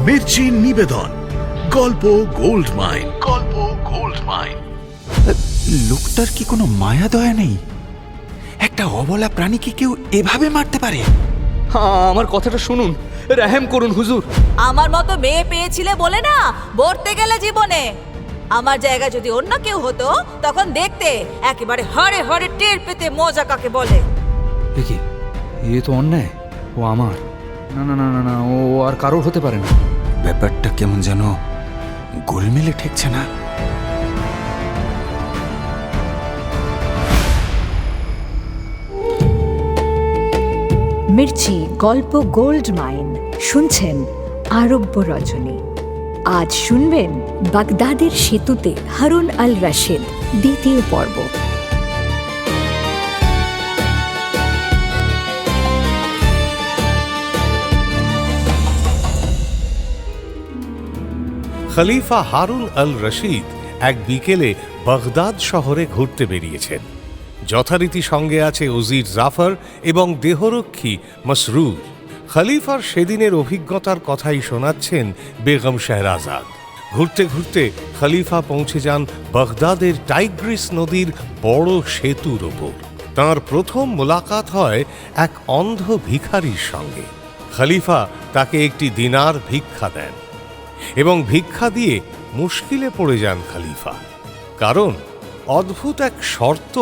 মির্চি নিবেদন গল্প gold mine. গল্প গোল্ড মাইন। লোকটার কি কোনো মায়া দয়া নেই? একটা অবলা প্রাণীকে কেউ এভাবে মারতে পারে? আমার কথাটা শুনুন, রহম করুন হুজুর। আমার মতো মেয়ে পেয়েছিলে বলে না বলতে গেলে জীবনে। আমার জায়গা যদি অন্য কেউ হতো তখন দেখতে একেবারে হরে হরে টের পেতে মজা কাকে বলে। দেখি, এ তো অন্যায়। ও আমার। না না না না না, ও আর কারোর হতে পারে না। ব্যাপারটা কেমন যেন গোলমেলে ঠেকছে না। মির্চি গল্প গোল্ড মাইন শুনছেন আরব্য রজনী। আজ শুনবেন বাগদাদের সেতুতে হারুন আল রশিদ দ্বিতীয় পর্ব। খলিফা হারুন আল রশিদ এক বিকেলে বাগদাদ শহরে ঘুরতে বেরিয়েছেন। যথারীতি সঙ্গে আছে উজির জাফর এবং দেহরক্ষী মসরুর। খলিফার সেদিনের অভিজ্ঞতার কথাই শোনাচ্ছেন বেগম শেহরাজাদ। ঘুরতে ঘুরতে খলিফা পৌঁছে যান বাগদাদের টাইগ্রিস নদীর বড় সেতুর ওপর। তাঁর প্রথম মোলাকাত হয় এক অন্ধ ভিখারির সঙ্গে। খলিফা তাকে একটি দিনার ভিক্ষা দেন এবং ভিক্ষা দিয়ে মুশকিলে পড়ে যান খলিফা। কারণ অদ্ভুত এক শর্ত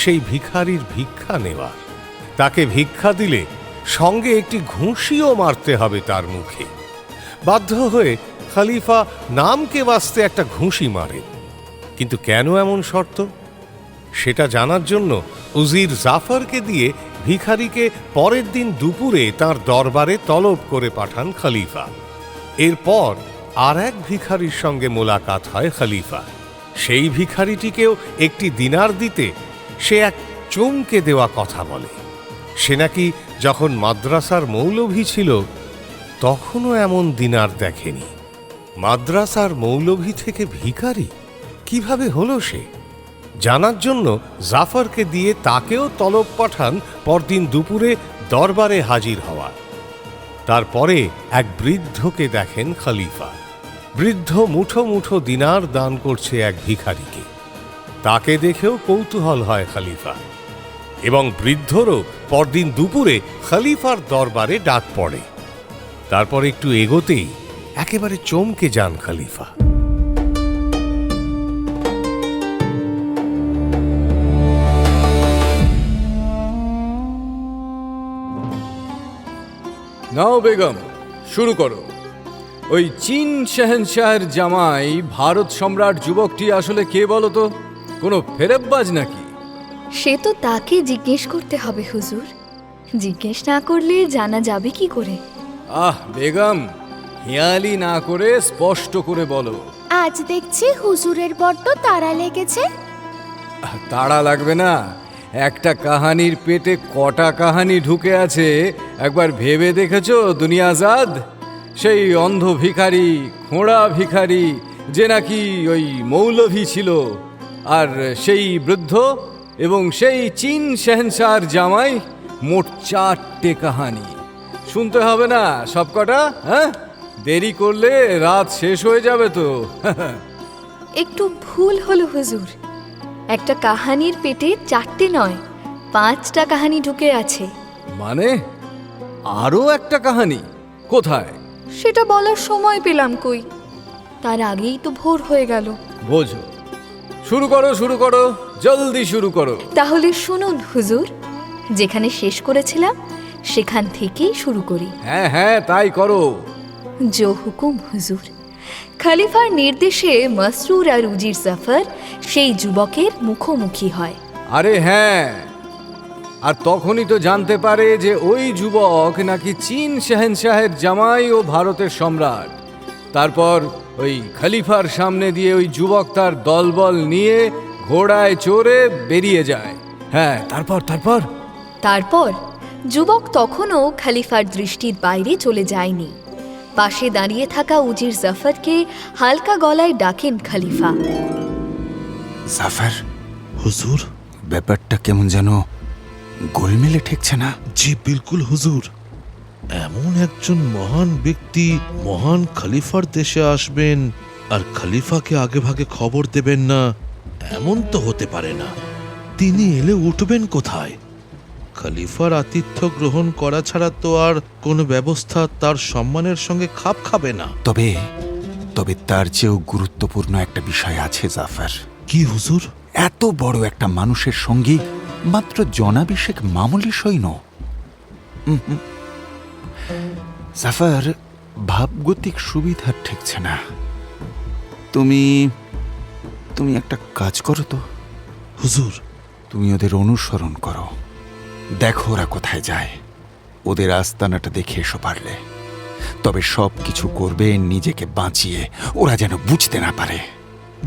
সেই ভিখারির ভিক্ষা নেওয়ার। তাকে ভিক্ষা দিলে সঙ্গে একটি ঘুষিও মারতে হবে তার মুখে। বাধ্য হয়ে খলিফা নামকে বাস্তে একটা ঘুষি মারেন। কিন্তু কেন এমন শর্ত সেটা জানার জন্য উজির জাফরকে দিয়ে ভিখারিকে পরের দিন দুপুরে তার দরবারে তলব করে পাঠান খলিফা। এরপর আর এক ভিখারির সঙ্গে মোলাকাত হয় খলিফা। সেই ভিখারিটিকেও একটি দিনার দিতে সে এক চমকে দেওয়া কথা বলে। সে নাকি যখন মাদ্রাসার মৌলভী ছিল তখনও এমন দিনার দেখেনি। মাদ্রাসার মৌলভী থেকে ভিখারি কিভাবে হলো সে জানার জন্য জাফরকে দিয়ে তাকেও তলব পাঠান পরদিন দুপুরে দরবারে হাজির হওয়া। তারপরে এক বৃদ্ধকে দেখেন খলিফা। বৃদ্ধ মুঠো মুঠো দিনার দান করছে এক ভিখারিকে। তাকে দেখেও কৌতূহল হয় খলিফা এবং বৃদ্ধরও পরদিন দুপুরে খলিফার দরবারে ডাক পড়ে। তারপর একটু এগোতেই একেবারে চমকে যান খলিফা। নাও বেগম, শুরু করো। ওই চীন শাহেনশাহের জামাই ভারত সম্রাট যুবকটি আসলে কে বলো তো? কোনো ফেরেববাজ নাকি? সে তো তাকে জিজ্ঞেস করতে হবে হুজুর। জিজ্ঞেস না করলে জানা যাবে কি করে? আহ বেগম, হেয়ালি না করে স্পষ্ট করে বলো। আজ দেখছি হুজুরের বড্ড তাড়া লেগেছে। তাড়া লাগবে না। একটা কাহানির পেটে কটা কাহানি ঢুকে আছে একবার ভেবে দেখেছো দুনিয়াজাদ? সেই অন্ধ ভিখারি, খোঁড়া ভিখারি যে নাকি ওই মৌলভী ছিল, আর সেই বৃদ্ধ এবং সেই চীন শাহেনশাহর জামাই, মোট 4টে কাহানি। শুনতে হবে না সবকটা? হ্যাঁ, দেরি করলে রাত শেষ হয়ে যাবে তো। একটু ভুল হলো হুজুর। একটা কাহানির পেটে 4টে নয়, 5টা কাহানি ঢুকে আছে। মানে আরও একটা কাহানি কোথায়? সেটা বলার সময় পেলাম কই, তার আগেই তো ভোর হয়ে গেল। বোঝো, শুরু করো, শুরু করো, জলদি শুরু করো। তাহলে শুনুন হুজুর, যেখানে শেষ করেছিলাম সেখান থেকেই শুরু করি। হ্যাঁ হ্যাঁ, তাই করো। জো হুকুম হুজুর। খলিফার নির্দেশে মসরুর আর উজির জাফর সেই যুবকের মুখোমুখি হয়। আরে হ্যাঁ, আর তখনই তো জানতে পারে যে ওই যুবক নাকি চীন শাহেনশাহের জামাই ও ভারতের সম্রাট। তারপর ওই খলিফার সামনে দিয়ে ওই যুবক তার দলবল নিয়ে ঘোড়ায় চড়ে বেরিয়ে যায়। হ্যাঁ, তারপর তারপর তারপর যুবক তখনও খলিফার দৃষ্টির বাইরে চলে যায়নি। পাশে দাঁড়িয়ে থাকা উজির জাফরকে হালকা গলায় ডাকেন খলিফা। জাফর, হুজুর। ব্যাপারটা কেমন যেন গোলমেলে ঠেকছে না। জি বিলকুল হুজুর। এমন একজন মহান ব্যক্তি মহান খলিফার দেশে আসবেন আর খলিফাকে আগেভাগে খবর দেবেন না, এমন তো হতে পারে না। তিনি এলে উঠবেন কোথায়? খলিফার আতিথ্য গ্রহণ করা ছাড়া তো আর কোনো ব্যবস্থা তার সম্মানের সঙ্গে খাপ খাবে না। তবে তবে তার চেয়েও গুরুত্বপূর্ণ একটা বিষয় আছে জাফর। কি হুজুর? এত বড় একটা মানুষের সঙ্গে মাত্র জনাভিষেক মামুলি সৈন্য। জাফর, ভাবগতিক সুবিধা ঠেকছে না। তুমি তুমি একটা কাজ করো তো হুজুর। তুমি ওদের অনুসরণ করো, দেখো ওরা কোথায় যায়। ওদের আস্তানাটা দেখে এসো পারলে। তবে সব কিছু করবে নিজেকে বাঁচিয়ে, ওরা যেন বুঝতে না পারে।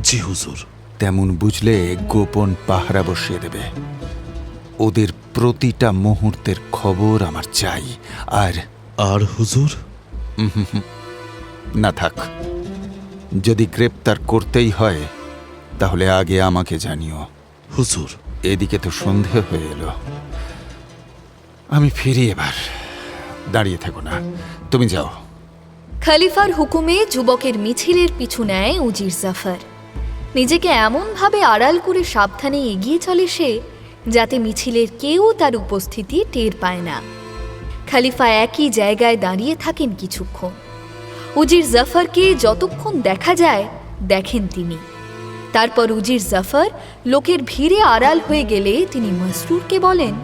জি হুজুর। তেমন বুঝলে গোপন পাহারা বসিয়ে দেবে। ওদের প্রতিটা মুহূর্তের খবর আমার চাই। আর হুজুর? না থাক, যদি গ্রেপ্তার করতেই হয় তাহলে আগে আমাকে জানিও। হুজুর। এদিকে তো সন্ধে হয়ে এলো, আমি ফিরি এবার। দাঁড়িয়ে থেকো না, তুমি যাও। খলিফার হুকুমে যুবকের মিছিলের পিছু নেয় উজির জাফর। নিজেকে এমনভাবে আড়াল করে সাবধানে এগিয়ে চলে সে, যাতে মিছিলের কেউ তার উপস্থিতি টের পায় না। খলিফা একই জায়গায় দাঁড়িয়ে থাকেন কিছুক্ষণ। উজির জাফরকে যতক্ষণ দেখা যায় দেখেন তিনি। তারপর উজির জাফর লোকের ভিড়ে আড়াল হয়ে গেলে তিনি মসরুরকে বলেন,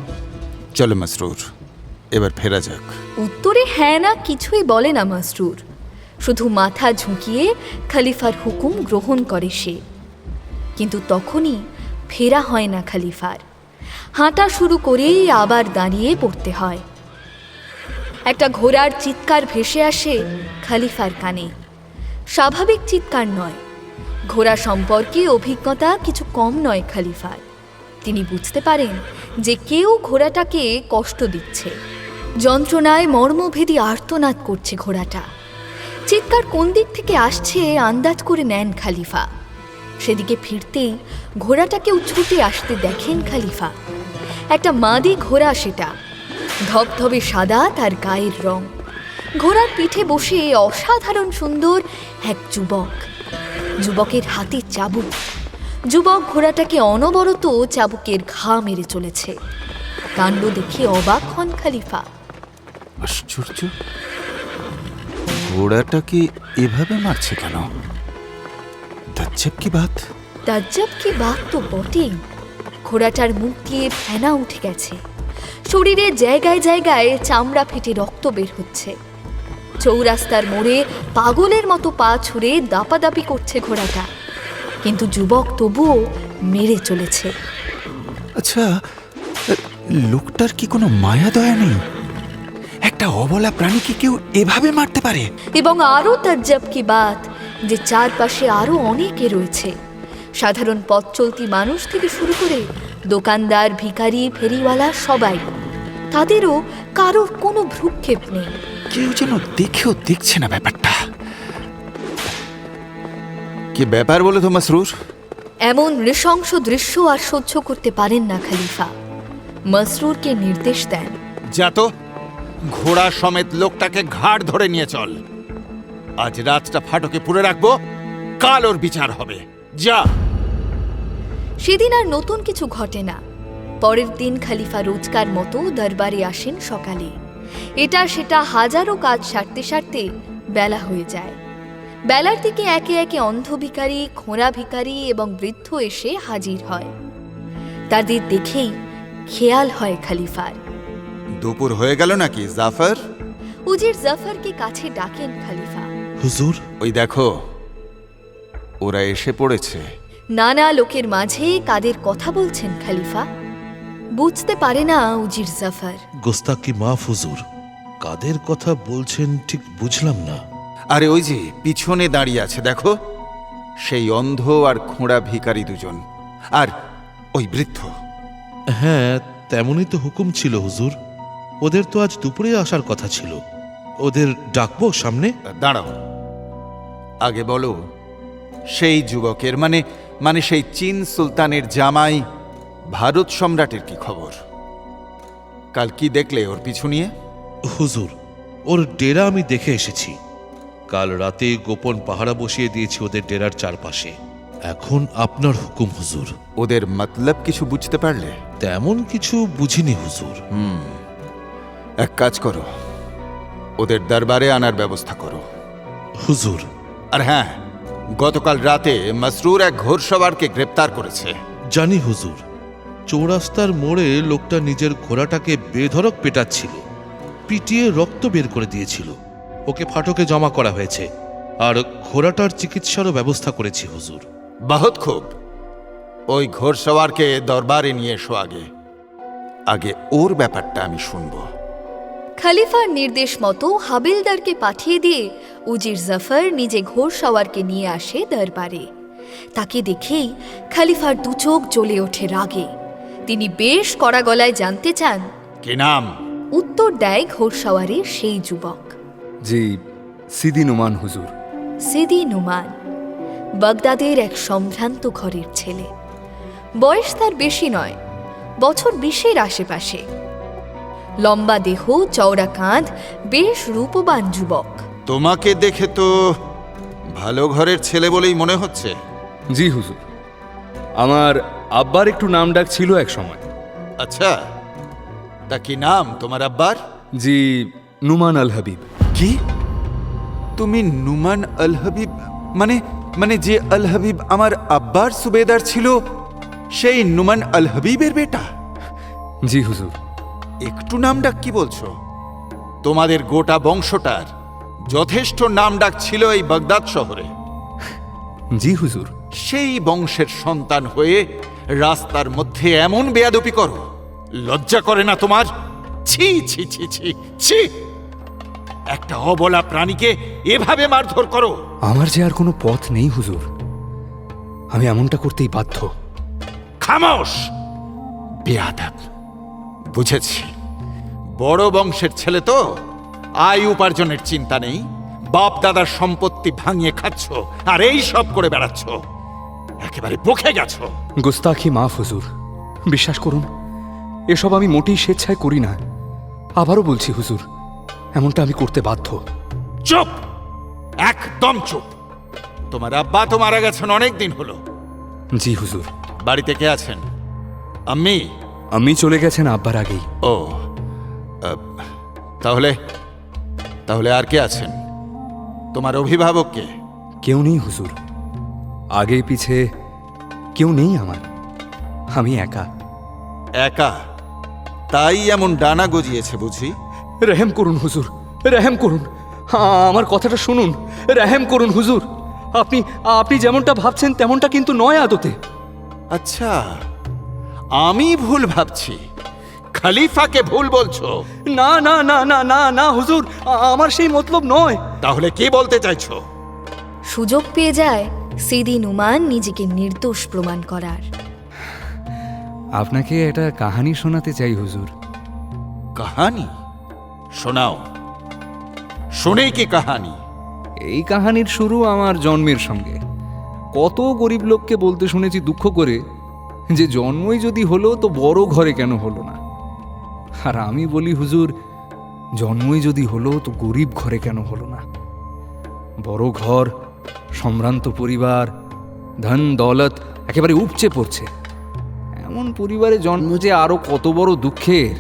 চলো মসরুর, এবার ফেরা যাক। উত্তরে হ্যাঁ না কিছুই বলে না মসরুর, শুধু মাথা ঝুঁকিয়ে খলিফার হুকুম গ্রহণ করে সে। কিন্তু তখনই ফেরা হয় না খলিফার। হাঁটা শুরু করেই আবার দাঁড়িয়ে পড়তে হয়। একটা ঘোড়ার চিৎকার ভেসে আসে খলিফার কানে। স্বাভাবিক চিৎকার নয়, ঘোড়া সম্পর্কে অভিজ্ঞতা কিছু কম নয় খলিফার। তিনি বুঝতে পারেন যে কেউ ঘোড়াটাকে কষ্ট দিচ্ছে। যন্ত্রণায় মর্মভেদী আর্তনাদ করছে ঘোড়াটা। চিৎকার কোন দিক থেকে আসছে আন্দাজ করে নেন খলিফা। সেদিকে ফিরতেই ঘোড়াটাকেও ছুটে আসতে দেখেন খলিফা। একটা মাদি ঘোড়া সেটা, ধবধবে সাদা তার গায়ের রং। ঘোড়ার পিঠে বসে অসাধারণ সুন্দর এক যুবক। যুবকের হাতে চাবুক। যুবক ঘোড়াটাকে অনবরত চাবুকের ঘা মেরে চলেছে। কাণ্ড দেখে অবাক হন খলিফা। আশ্চর্য, ঘোড়াটাকে এভাবে মারছে কেন? তাজ্জব কি বাত! তাজ্জব কি বাত তো বটেই। ঘোড়াটার মুখ দিয়ে ফেনা উঠে গেছে। শরীরে জায়গায় জায়গায় চামড়া ফেটে রক্ত বের হচ্ছে। চৌরাস্তার মোড়ে পাগলের মতো পা ছুঁড়ে দাপাদাপি করছে ঘোড়াটা, কিন্তু যুবক তবুও মেরে চলেছে। আচ্ছা, লোকটার কি কোনো মায়া দয়া নেই? একটা অবলা প্রাণীকে কেউ এভাবে মারতে পারে? এবং আরও তাজ্জব কি বাত যে চারপাশে আরও অনেকে রয়েছে। সাধারণ পথ চলতি মানুষ থেকে শুরু করে দোকানদার, ভিখারি, ফেরিওয়ালা সবাই। তাদেরও কারোর কোনো ভ্রুক্ষেপ নেই। কেউ যেন দেখেও দেখছে না ব্যাপারটা। কি ব্যাপার বলে তো মসরুর? এমন নৃশংস দৃশ্য আর সহ্য করতে পারেন না খলিফা। মসরুরকে নির্দেশ দেন, যা তো, ঘোড়া সমেত লোকটাকে ঘাড় ধরে নিয়ে চল। আজ রাতটা ফাটকে পুরে রাখবো, কাল ওর বিচার হবে। যা। সেদিন আর নতুন কিছু ঘটে না। পরের দিন খলিফা রোজকার মতো দরবারে আসেন সকালে। এটা সেটা হাজারো কাজ সারতে সারতে বেলা হয়ে যায়। বেলার দিকে একে একে অন্ধ ভিখারি, খোঁড়া ভিখারি এবং বৃদ্ধ এসে হাজির হয়। তাদের দেখেই খেয়াল হয় খলিফার। দুপুর হয়ে গেল নাকি জাফর? উজির জাফরকে কাছে ডাকেন খলিফা। হুজুর। ওই দেখো, ওরা এসে পড়েছে। নানা লোকের মাঝে কাদের কথা বলছেন খলিফা? বুঝতে পারে না উজির জাফর। গোস্তাকি মাফ হুজুর, কাদের কথা বলছেন ঠিক বুঝলাম না। আরে ওই যে পিছনে দাঁড়িয়ে আছে দেখো, সেই অন্ধ আর খোঁড়া ভিখারি দুজন, আর ওই বৃদ্ধ। হ্যাঁ, তেমনই তো হুকুম ছিল হুজুর। ওদের তো আজ দুপুরে আসার কথা ছিল। ওদের ডাকবো সামনে? দাঁড়াও, আগে বলো, সেই যুবকের মানে সেই চীন সুলতানের জামাই ভারত সম্রাটের কি খবর? কাল কি দেখলে ওর পিছু নিয়ে? হুজুর, ওর ডেরা আমি দেখে এসেছি। কাল রাতে গোপন পাহারা বসিয়ে দিয়েছি ওদের ডেরার চারপাশে। এখন আপনার হুকুম হুজুর। ওদের মতলব কিছু বুঝতে পারলে? তেমন কিছু বুঝিনি হুজুর। এক কাজ করো, ওদের দরবারে আনার ব্যবস্থা করো। হুজুর, আর হ্যাঁ, গতকাল রাতে মসরুর এক ঘোড়সওয়ারকে গ্রেপ্তার করেছে। জানি হুজুর। চৌরাস্তার মোড়ে লোকটা নিজের ঘোড়াটাকে বেধড়ক পেটাচ্ছিল, পিটিয়ে রক্ত বের করে দিয়েছিল। ওকে ফাটকে জমা করা হয়েছে, আর ঘোড়াটার চিকিৎসারও ব্যবস্থা করেছি হুজুর। বহুত খুব। ওই ঘোড়সওয়ারকে দরবারে নিয়ে এসো। আগে ওর ব্যাপারটা আমি শুনবো। খলিফার নির্দেশ মতো হাবিলদারকে পাঠিয়ে দিয়ে উজির জাফর নিজে ঘোড়সওয়ারকে নিয়ে আসে দরবারে। তাকে দেখেই খলিফার দু চোখ জ্বলে ওঠে রাগে। তিনি বেশ কড়া গলায় জানতে চান। কি নাম? উত্তর দেয় ঘোড়সওয়ারের সেই যুবক। জি, সিদি নুমান হুজুর। সিদি নুমান বাগদাদের এক সম্ভ্রান্ত ঘরের ছেলে। বয়স তার বেশি নয়, বছর 20-এর আশেপাশে। লম্বা দেহ, চওড়া কাঁধ, বেশ রূপবান যুবক। তোমাকে দেখে তো ভালো ঘরের ছেলে বলেই মনে হচ্ছে। জি হুজুর, আমার আব্বার একটু নাম ডাক ছিল এক সময়। আচ্ছা, তা কি নাম তোমার আব্বার? জি, নুমান আল হাবিব। কি? তুমি নুমান আল হাবিব? মানে যে আল হাবিব আমার আব্বার সুবেদার ছিল, সেই নুমান আল হাবিবের বেটা? জি হুজুর। একটু নাম ডাক কি বলছো? তোমাদের গোটা বংশটার যথেষ্ট নাম ডাক ছিল এই বাগদাদ শহরে। জি হুজুর। সেই বংশের সন্তান হয়ে রাস্তার মধ্যে এমন বেয়াদপি করো, লজ্জা করে না তোমার? ছি ছি ছি ছি ছি! একটা অবলা প্রাণীকে এভাবে মারধর করো? আমার যে আর কোনো পথ নেই হুজুর, আমি এমনটা করতেই বাধ্য। খামোশ! বেয়াদব! বুঝেছি, বড় বংশের ছেলে তো, আয় উপার্জনের চিন্তা নেই, বাপ দাদার সম্পত্তি ভাঙিয়ে খাচ্ছ আর এই সব করে বেড়াচ্ছ। একেবারে বকে গেছ। গোস্তাখি মাফ হুজুর, বিশ্বাস করুন, এসব আমি মোটেই স্বেচ্ছায় করি না। আবারও বলছি হুজুর, এমনটা আমি করতে বাধ্য। চুপ! একদম চুপ! তোমার আব্বা তো মারা গেছেন অনেক দিন হলো। জি হুজুর। বাড়িতে কে আছেন? আম্মি? আমি চলে গেছেন আব্বার আগেই। ও, তাহলে তাহলে আর কে আছেন? তোমার অভিভাবক কে? কেউ নেই হুজুর, আগে পিছে কেউ নেই আমার। আমি একা। একা? তাই এমন ডানা গজিয়েছে বুঝি? রেহেম করুন হুজুর, রেহেম করুন। আমার কথাটা শুনুন, রেহেম করুন হুজুর। আপনি যেমনটা ভাবছেন তেমনটা কিন্তু নয় আদতে। আচ্ছা, আমি ভুল ভাবছি? খলিফাকে ভুল বলছো? না না না না না না হুজুর, আমার সেই মতলব নয়। তাহলে কি বলতে চাইছো? সুযোগ পেয়ে যায় সিদি নুমান নিজেকে নির্দোষ প্রমাণ করার। আপনাকে একটা কাহানি শোনাতে চাই হুজুর। কাহানি? শোনাও। শুনেই কি কাহানি? এই কাহানির শুরু আমার জন্মের সঙ্গে। কত গরিব লোককে বলতে শুনেছি দুঃখ করে যে জন্মই যদি হলো তো বড় ঘরে কেন হলো না। আর আমি বলি হুজুর, জন্মই যদি হলো তো গরিব ঘরে কেন হলো না। বড় ঘর, সম্ভ্রান্ত পরিবার, ধন দৌলত একেবারে উপচে পড়ছে, এমন পরিবারে জন্ম যে আরো কত বড় দুঃখের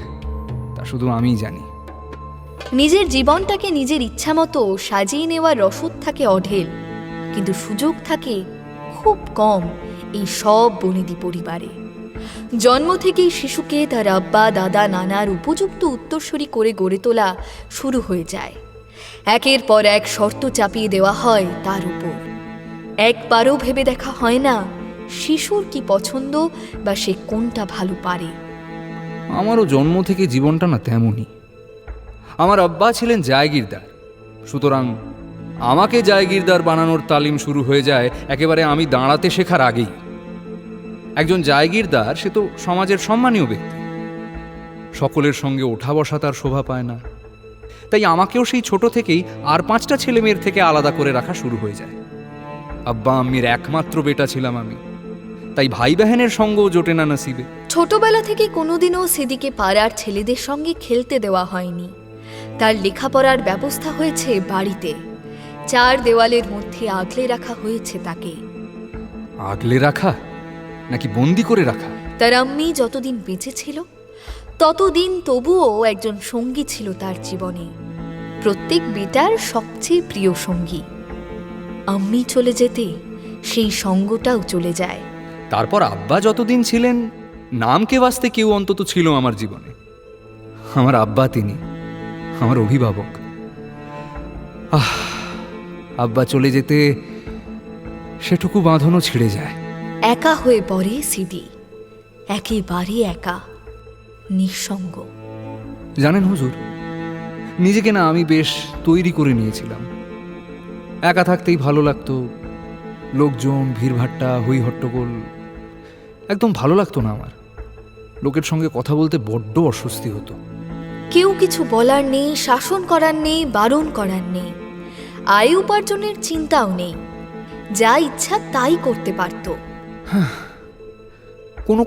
তা শুধু আমিই জানি। নিজের জীবনটাকে নিজের ইচ্ছামতো সাজিয়ে নেওয়ার রসদ থাকে অঢেল, কিন্তু সুযোগ থাকে খুব কম এই সব বনেদি পরিবারে। জন্ম থেকেই শিশুকে তার আব্বা দাদা নানার উপযুক্ত উত্তরসূরি করে গড়ে তোলা শুরু হয়ে যায়। একের পর এক শর্ত চাপিয়ে দেওয়া হয় তার উপর। একবারও ভেবে দেখা হয় না শিশুর কি পছন্দ বা সে কোনটা ভালো পারে। আমারও জন্ম থেকে জীবনটা না তেমনই। আমার আব্বা ছিলেন জায়গিরদার, সুতরাং আমাকে জায়গিরদার বানানোর তালিম শুরু হয়ে যায় একেবারে আমি দাঁড়াতে শেখার আগেই। একজন জায়গিরদার সে তো সমাজের সম্মানীয় ব্যক্তি, সকলের সঙ্গে ওঠা বসা তার শোভা পায় না। তাই আমাকেও সেই ছোট থেকেই আর 5টা ছেলে মেয়ের থেকে আলাদা করে রাখা শুরু হয়ে যায়। আব্বা আম্মির একমাত্র বেটা ছিলাম আমি, তাই ভাই বাহিনের সঙ্গও জোটে না নসিবে। ছোটবেলা থেকে কোনোদিনও সিদিকে পাড়ার ছেলেদের সঙ্গে খেলতে দেওয়া হয়নি। তার লেখাপড়ার ব্যবস্থা হয়েছে বাড়িতে, 4 দেওয়ালের মধ্যে আগলে রাখা হয়েছে তাকে। আগলে রাখা নাকি বন্দি করে রাখা? তার আম্মি যতদিন বেঁচে ছিল ততদিন তবুও একজন সঙ্গী ছিল তার জীবনে, প্রত্যেক বেটার সবচেয়ে প্রিয় সঙ্গী। আম্মি চলে যেতে সেই সঙ্গটাও চলে যায়। তারপর আব্বা যতদিন ছিলেন নামকে বাঁচতে কেউ অন্তত ছিল আমার জীবনে। আমার আব্বা তিনি আমার অভিভাবক। আব্বা চলে যেতে সেটুকু বাঁধনও ছিঁড়ে যায়। একা হয়ে পড়ে সিদি, একেবারে একা, নিঃসঙ্গ। জানেন হুজুর, নিজেকে না আমি বেশ তৈরি করে নিয়েছিলাম। একা থাকতেই ভালো লাগতো, লোকজন, ভিড়ভাট্টা, হই হট্টগোল একদম ভালো লাগতো না আমার। লোকের সঙ্গে কথা বলতে বড্ড অস্বস্তি হতো। কেউ কিছু বলার নেই, শাসন করার নেই, বারণ করার নেই, আয় উপার্জনের চিন্তাও নেই, যা ইচ্ছা তাই করতে পারত।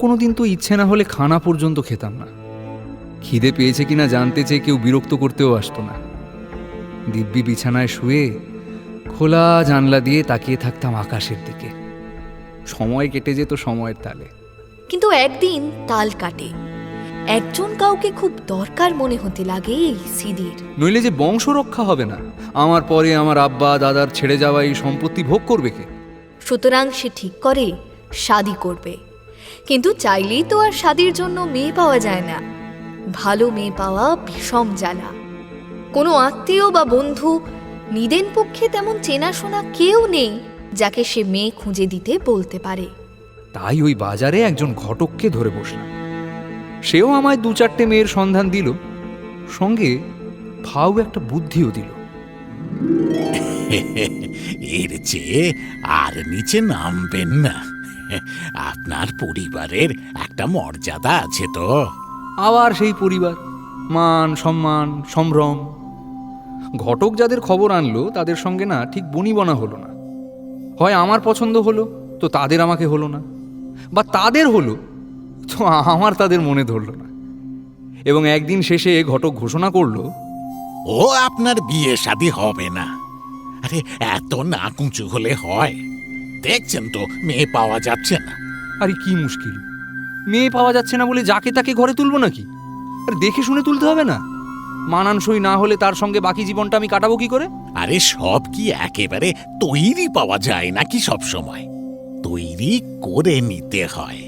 কোনো দিন তো ইচ্ছে না হলে খানা পর্যন্ত খেতাম না। খিদে পেয়েছে কিনা জানতে চেয়ে কেউ বিরক্ত করতেও আসতো না। দিব্যি বিছানায় শুয়ে খোলা জানলা দিয়ে তাকিয়ে থাকতাম আকাশের দিকে। সময় কেটে যেত সময়ের তালে। কিন্তু একদিন তাল কাটে। একজন কাউকে খুব দরকার মনে হতে লাগে এই সিদির। নইলে যে বংশ রক্ষা হবে না। আমার পরে আমার আব্বা দাদার ছেড়ে যাওয়া এই সম্পত্তি ভোগ করবে কে? সুতরাং সে ঠিক করে শাদি করবে। কিন্তু চাইলেই তো আর শাদির জন্য মেয়ে পাওয়া যায় না। ভালো মেয়ে পাওয়া ভীষণ জ্বালা। কোনো আত্মীয় বা বন্ধু, নিদেন পক্ষে তেমন চেনাশোনা কেউ নেই যাকে সে মেয়ে খুঁজে দিতে বলতে পারে। তাই ওই বাজারে একজন ঘটককে ধরে বসলাম। সেও আমায় 2-4টে মেয়ের সন্ধান দিল, সঙ্গে ফাউ একটা বুদ্ধিও দিল। এর চেয়ে আর নিচে নামবেন না। আপনার পরিবারের একটা মর্যাদা আছে তো। আবার সেই পরিবার, মান সম্মান সম্ভ্রম। ঘটক যাদের খবর আনলো তাদের সঙ্গে না ঠিক বনিবনা হলো না। হয় আমার পছন্দ হলো তো তাদের আমাকে হলো না, বা তাদের হলো তো আমার তাদের মনে ধরল না। এবং একদিন শেষে ঘটক ঘোষণা করলো, ও আপনার বিয়ে শাদী হবে না। আরে এত নাকুচু হলে হয়? দেখছেন তো মেয়ে পাওয়া যাচ্ছে না। আরে কি মুশকিল, মেয়ে পাওয়া যাচ্ছে না বলে যাকে তাকে ঘরে তুলবো নাকি? আর দেখে শুনে তুলতে হবে না? মানানসই না হলে তার সঙ্গে বাকি জীবনটা আমি কাটাবো কি করে? আরে সব কি একেবারে তৈরি পাওয়া যায় নাকি? সব সময় তৈরি করে নিতে হয়।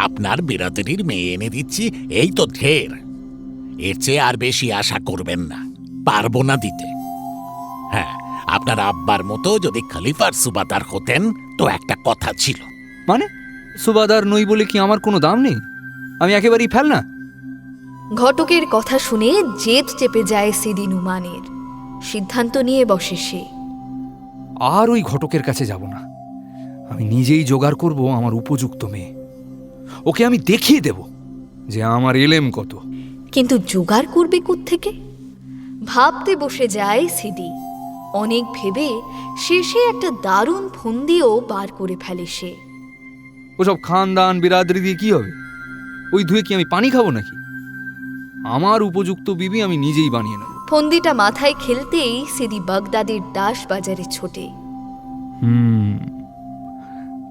আপনার বিরাদরির মেয়ে এনে দিচ্ছি, এই তো ঢের। এর চেয়ে আর বেশি আশা করবেন না, পারবো না দিতে। হ্যাঁ, আপনার আব্বার মতো যদি খলিফার সুবাদার হতেন তো একটা কথা ছিল। মানে সুবাদার নই বলে কি আমার কোনো দাম নেই? আমি একেবারেই ফেল না? ঘটকের কথা শুনে জেদ চেপে যায় সিদি নুমানের। সিদ্ধান্ত নিয়ে বসে সে। আর ওই ঘটকের কাছে যাব না। আমি নিজেই জোগাড় করব আমার উপযুক্ত মেয়ে। ওকে আমি দেখিয়ে দেব যে আমার এলেম কত। কিন্তু জোগাড় করবে কোত্থেকে? ভাবতে বসে যায় সিদি। অনেক ভেবে শেষে একটা দারুণ ফন্দিও বার করে ফেলে সে। ওসব খানদান বিরাদরি দিয়ে কি হবে? ওই ধুয়ে কি আমি পানি খাবো নাকি? আমার উপযুক্ত বিবি আমি নিজেই বানিয়ে নেব। ফন্দিটা মাথায় খেলতেই সিদি বাগদাদের দাস বাজারে ছোটে।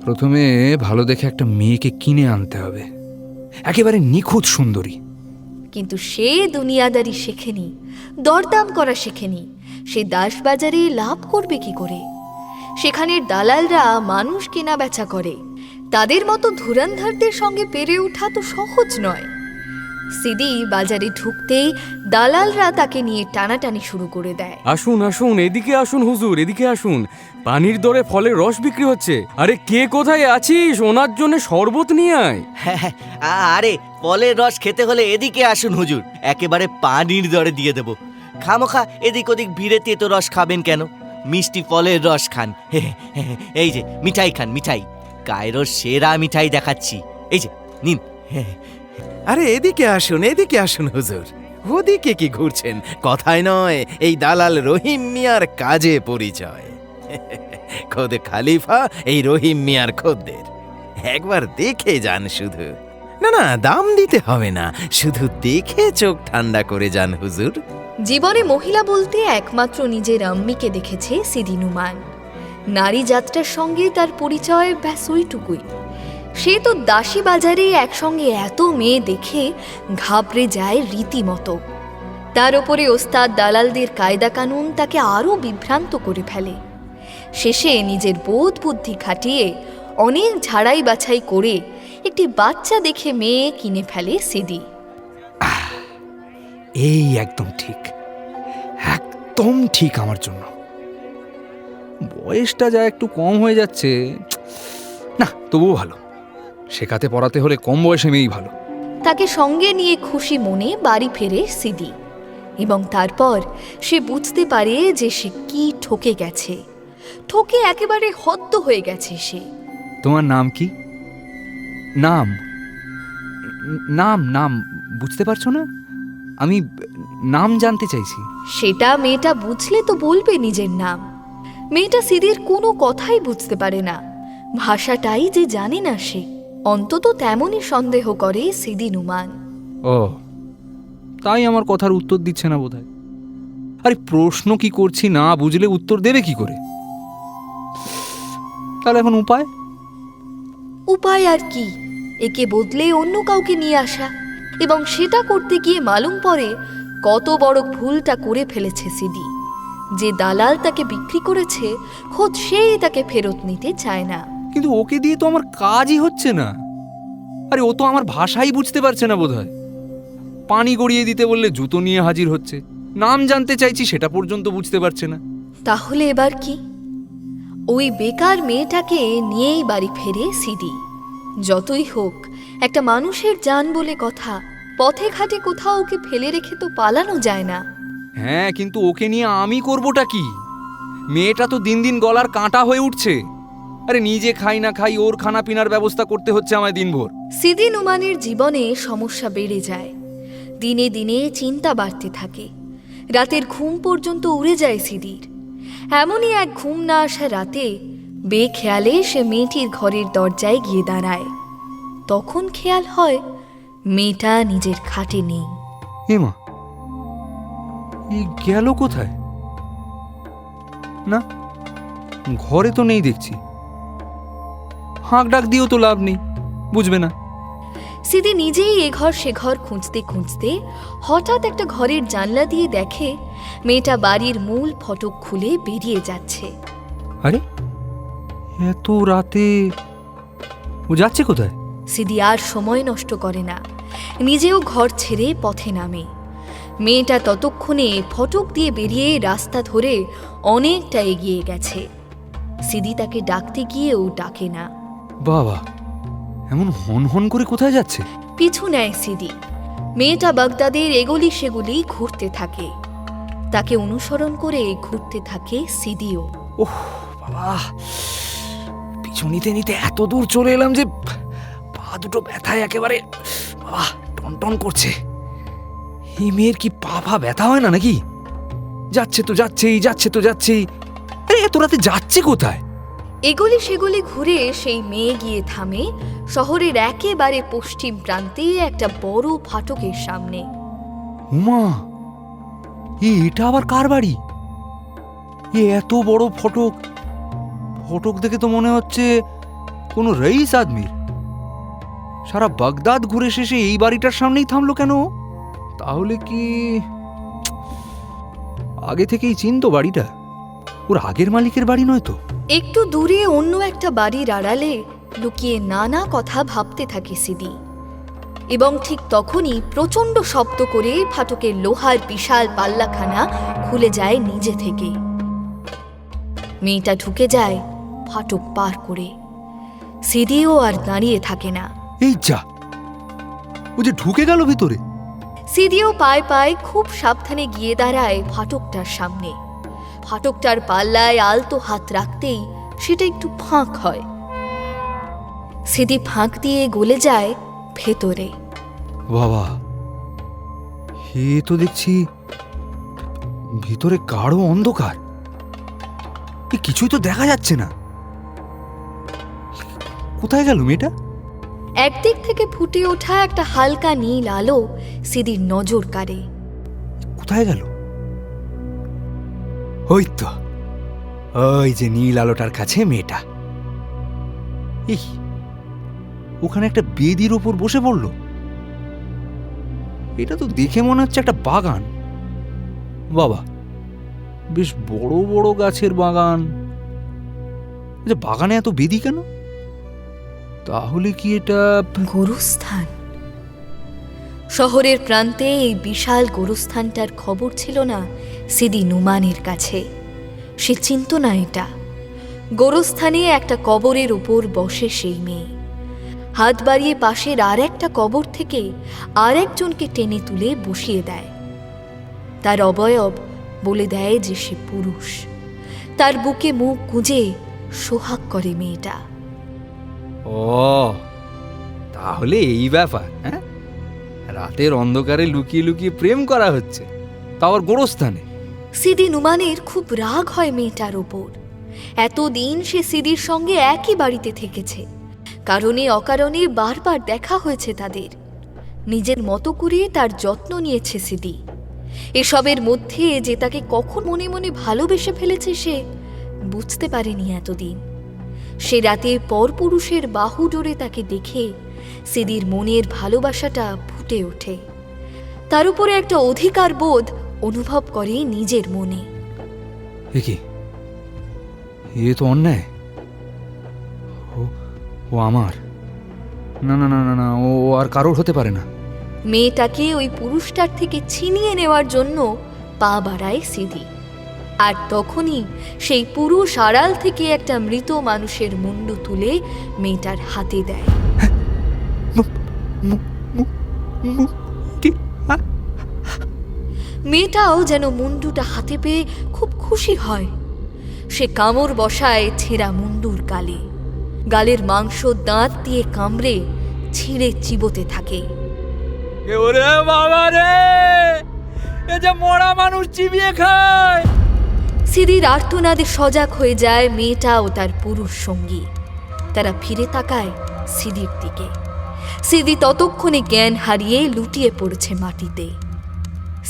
প্রথমে ভালো দেখে একটা মেয়েকে কিনে আনতে হবে, একেবারে নিখুঁত সুন্দরী। কিন্তু সে দুনিয়াদারি শেখেনি, দরদাম করা শেখেনি। সে দাস বাজারে লাভ করবে কি করে? সেখানের দালালরা মানুষ কেনা বেচা করে। তাদের মতো ধুরন্ধরদের সঙ্গে পেরে ওঠা তো সহজ নয়। সিদি বাজারে ঢুকতেই দালালরা তাকে নিয়ে টানাটানি শুরু করে দেয়। আসুন আসুন, এদিকে আসুন হুজুর, এদিকে আসুন। পানির দরে ফলের রস বিক্রি হচ্ছে। আরে কে কোথায় আছিস? ওনার জন্য শরবত নিয়ে আয়। আরে ফলের রস খেতে হলে এদিকে আসুন হুজুর, একেবারে পানির দরে দিয়ে দেব। খামোখা এদিক ওদিক ভিড়ে তেতো রস খাবেন কেন? মিষ্টি ফলের রস খান। এই যে মিঠাই খান, মিঠাই। কায়রোর সেরা মিঠাই দেখাচ্ছি, এই যে নিন। আরে এদিকে আসুন হুজুর। ওদিকে কি ঘুরছেন? কথায় নয়, এই দালাল রহিম মিয়ার কাজে পরিচয়। খোদ খালিফা এই রহিম মিয়ার খদ্দের। একবার দেখে যান শুধু। না দাম দিতে হবে না, শুধু দেখে চোখ ঠান্ডা করে যান হুজুর। জীবনে মহিলা বলতে একমাত্র নিজের আম্মিকে দেখেছে সিদি নুমান। নারী যাত্রার সঙ্গে তার পরিচয় ব্যাস ওইটুকুই। সে তো দাসী বাজারে একসঙ্গে এত মেয়ে দেখে ঘাবড়ে যায় রীতিমতো। তার ওপরে ওস্তাদ দালালদের কায়দা কানুন তাকে আরও বিভ্রান্ত করে ফেলে। শেষে নিজের বোধ বুদ্ধি খাটিয়ে অনেক ঝাড়াই বাছাই করে একটি বাচ্চা দেখে মেয়ে কিনে ফেলে সিদি। এই একদম ঠিক, একদম ঠিক আমার জন্য। বয়সটা যা একটু কম হয়ে যাচ্ছে, না তবুও ভালো। শেখাতে পড়াতে হলে কম বয়সে মেয়েই ভালো। তাকে সঙ্গে নিয়ে খুশি মনে বাড়ি ফেরে সিদি, এবং তারপর সে বুঝতে পারে যে সে কি ঠকে গেছে। ঠকে একেবারে হদ্দ হয়ে গেছে সে। তোমার নাম কি? নাম নাম নাম বুঝতে পারছো না? আমি নাম জানতে চাইছি। সেটা মেয়েটা বুঝলে তো বলবে নিজের নাম। মেয়েটা সিদির কোনো কথাই বুঝতে পারে না, ভাষাটাই যে জানে না সে। অন্তত তেমনই সন্দেহ করে সিদি নুমান। ও, তাই আমার কথার উত্তর দিচ্ছে না বোধহয়। আরে প্রশ্ন কি করছি না বুঝলে উত্তর দেবে কি করে? তাহলে এখন উপায়? উপায় আর কি, একে বদলে অন্য কাউকে নিয়ে আসা। এবং সেটা করতে গিয়ে মালুম পড়ে কত বড় ভুলটা করে ফেলেছে সিদি। যে দালাল তাকে বিক্রি করেছে, খোদ সেই তাকে ফেরত নিতে চায় না। কিন্তু ওকে দিয়ে তো আমার কাজই হচ্ছে না। আরে ও তো আমার ভাষাই বুঝতে পারছে না বোধহয়। পানি গড়িয়ে দিতে বললে জুতো নিয়ে হাজির হচ্ছে, নাম জানতে চাইছি সেটা পর্যন্ত বুঝতে পারছে না। তাহলে এবার কি? ওই বেকার মেয়েটাকে নিয়েই বাড়ি ফেরে সিদি। যতই হোক একটা মানুষের জান বলে কথা, পথে ঘাটে কোথাও ওকে ফেলে রেখে তো পালানো যায় না। হ্যাঁ, কিন্তু ওকে নিয়ে আমি করবোটা কি? মেয়েটা তো দিন দিন গলার কাঁটা হয়ে উঠছে। আরে নিজে খাই না খাই ওর খানা পিনার ব্যবস্থা করতে হচ্ছে আমায় দিনভর। সিদি নুমানের জীবনে সমস্যা বেড়ে যায়। দিনে দিনে চিন্তা বাড়তে থাকে। রাতের ঘুম পর্যন্ত উড়ে যায় সিদির। এমনই এক ঘুম না আসা রাতে বেখেয়ালে সে মেয়েটির ঘরের দরজায় গিয়ে দাঁড়ায়। তখন খেয়াল হয় মেয়েটা নিজের খাটে নেই। এমা, এই গেল কোথায়? না, ঘরে তো নেই দেখছি। হাঁক ডাক দিয়েও তো লাভ নেই, বুঝবে না। সিদি নিজেই এ ঘর সে ঘর খুঁজতে খুঁজতে হঠাৎ একটা ঘরের জানলা দিয়ে দেখে মেয়েটা বাড়ির মূল ফটক খুলে বেরিয়ে যাচ্ছে। আরে এত রাতে ও যাচ্ছে কোথায়? সিদি আর সময় নষ্ট করে না, নিজেও ঘর ছেড়ে পথে নামে। মেয়েটা ততক্ষণে ফটক দিয়ে বেরিয়ে রাস্তা ধরে অনেকটা এগিয়ে গেছে। সিদি তাকে ডাকতে গিয়েও ডাকে না। বাবা, এমন হন হন করে কোথায় যাচ্ছে? পিছু নেয় সিদি। মেয়েটা বাগদাদের এগলি সেগুলি ঘুরতে থাকে। তাকে অনুসরণ করে ঘুরতে থাকে সিদিও। ওহ বাবা, পিছু নিতে নিতে এত দূর চলে এলাম যে পা দুটো ব্যথায় একেবারে বাবা টনটন করছে। এই মেয়ের কি পা পা ব্যথা হয় না নাকি? যাচ্ছে তো যাচ্ছেই, যাচ্ছে তো যাচ্ছেই। আরে এত রাতে যাচ্ছে কোথায়? এগলি সেগুলি ঘুরে সেই মেয়ে গিয়ে থামে শহরের একেবারে পশ্চিম প্রান্তে একটা বড় ফাটকের সামনে। উমা, এটা আবার কার বাড়ি? এত বড় ফটক, ফটক দেখে তো মনে হচ্ছে কোনো রইস আদমির। সারা বাগদাদ ঘুরে শেষে এই বাড়িটার সামনেই থামলো কেন? তাহলে কি আগে থেকেই চিনতো বাড়িটা? ওর আগের মালিকের বাড়ি নয় তো? একটু দূরে অন্য একটা বাড়ির আড়ালে লুকিয়ে নানা কথা ভাবতে থাকে সিদি। এবং ঠিক তখনই প্রচণ্ড শব্দ করে ফাটকের লোহার বিশাল পাল্লাখানা খুলে যায় নিজে থেকে। মেয়েটা ঢুকে যায় ফাটক পার করে। সিদিও আর দাঁড়িয়ে থাকে না। এই যা, ও যে ঢুকে গেল ভিতরে। সিদিও পায়ে পায়ে খুব সাবধানে গিয়ে দাঁড়ায় ফাটকটার সামনে। ফাটকটার পাল্লায় আলতো হাত রাখতেই সেটা একটু ফাঁক হয়। সিদি ফাঁক দিয়ে গলে যায় ভেতরে। বাবা, এ তো দেখছি ভিতরে গাঢ় অন্ধকার। কিছুই তো দেখা যাচ্ছে না। কোথায় গেল মেয়েটা? একদিক থেকে ফুটে ওঠা একটা হালকা নীল আলো সিদির নজর কাড়ে। কোথায় গেল? ওই তো, ওই যে নীল আলোটার কাছে মেয়েটা। এই, ওখানে একটা বেদির ওপর বসে পড়লো। এটা তো দেখে মনে হচ্ছে একটা বাগান। বাবা, বেশ বড় বড় গাছের বাগান। যে বাগানে এত বেদি কেন? তাহলে কি এটা গোরস্থান? শহরের প্রান্তে এই বিশাল গোরস্থানটার খবর ছিল না সিদি নুমানের কাছে। সে চিনত না এটা। গোরস্থানে একটা কবরের উপর বসে সেই মেয়ে। হাত বাড়িয়ে পাশের আর একটা কবর থেকে আর একজনকে টেনে তুলে বসিয়ে দেয়। তার অবয়ব বলে দেয় যে সে পুরুষ। তার বুকে মুখ গুঁজে সোহাগ করে মেয়েটা। ও, তাহলে এই ব্যাপার। হ্যাঁ, রাতের অন্ধকারে লুকিয়ে লুকিয়ে প্রেম করা হচ্ছে, তাও গোরস্থানে। সিদি নুমানের খুব রাগ হয় মেয়েটার ওপর। এতদিন সে সিদির সঙ্গে একই বাড়িতে থেকেছে, কারণে অকারণে বারবার দেখা হয়েছে তাদের। নিজের মতো করে তার যত্ন নিয়েছে সিদি। এসবের মধ্যে যে তাকে কখন মনে মনে ভালোবেসে ফেলেছে সে বুঝতে পারেনি এতদিন। সে রাতে পরপুরুষের বাহু জোরে তাকে দেখে সিদির মনের ভালোবাসাটা ফুটে ওঠে। তার উপরে একটা অধিকার বোধ অনুভব করে নিজের মনে। এ তো অন্যায়। ও আমার, না না না না না, ও আর কারোর হতে পারে না। মেয়েটাকে ওই পুরুষটার থেকে ছিনিয়ে নেওয়ার জন্য পা বাড়ায় সিদি। আর তখনই সেই পুরুষ আড়াল থেকে একটা মৃত মানুষের মুন্ডু তুলে মেয়েটার হাতে দেয়। মেয়েটাও যেন মুন্ডুটা হাতে পেয়ে খুব খুশি হয়। সে কামড় বসায় ছেঁড়া মুন্ডুর গালে। গালের মাংস দাঁত দিয়ে কামড়ে ছিঁড়ে চিবোতে থাকে। ওরে বাবা রে, এ যে মরা মানুষ চিবিয়ে খায়। সিদির আর্তনাদে সজাগ হয়ে যায় মেয়েটা ও তার পুরুষ সঙ্গী। তারা ফিরে তাকায় সিদির দিকে। সিদি ততক্ষণে জ্ঞান হারিয়ে লুটিয়ে পড়েছে মাটিতে।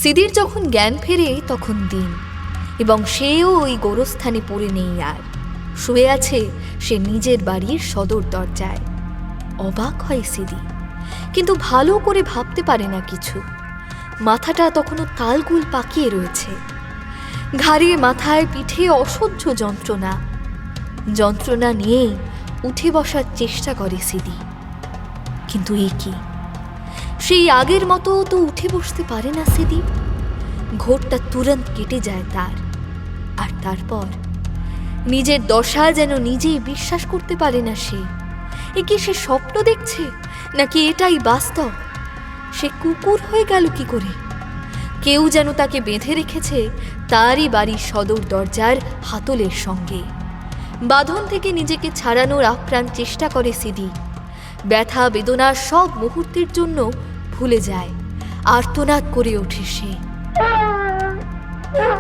সিদির যখন জ্ঞান ফেরে তখন দিন, এবং সেও ওই গোরস্থানে পড়ে নেই আর। শুয়ে আছে সে নিজের বাড়ির সদর দরজায়। অবাক হয় সিদি, কিন্তু ভালো করে ভাবতে পারে না কিছু। মাথাটা তখনও তালগুল পাকিয়ে রয়েছে। ঘাড়ে মাথায় পিঠে অসহ্য যন্ত্রণা। যন্ত্রণা নিয়েই উঠে বসার চেষ্টা করে সিদি, কিন্তু এ কি, সেই আগের মতো তো উঠে বসতে পারে না সিদি। ঘোরটা তুরন্ত কেটে যায় তার। আর তারপর নিজের দশা যেন নিজেই বিশ্বাস করতে পারে না সে। এ কি সে স্বপ্ন দেখছে, নাকি এটাই বাস্তব? সে কুকুর হয়ে গেল কি করে? কেউ যেন তাকে বেঁধে রেখেছে তারই বাড়ির সদর দরজার হাতলের সঙ্গে। বাঁধন থেকে নিজেকে ছাড়ানোর আপ্রাণ চেষ্টা করে সিদি। ব্যথা বেদনা সব মুহূর্তের জন্য ভুলে যায়। আর্তনাদ করে ওঠে সে।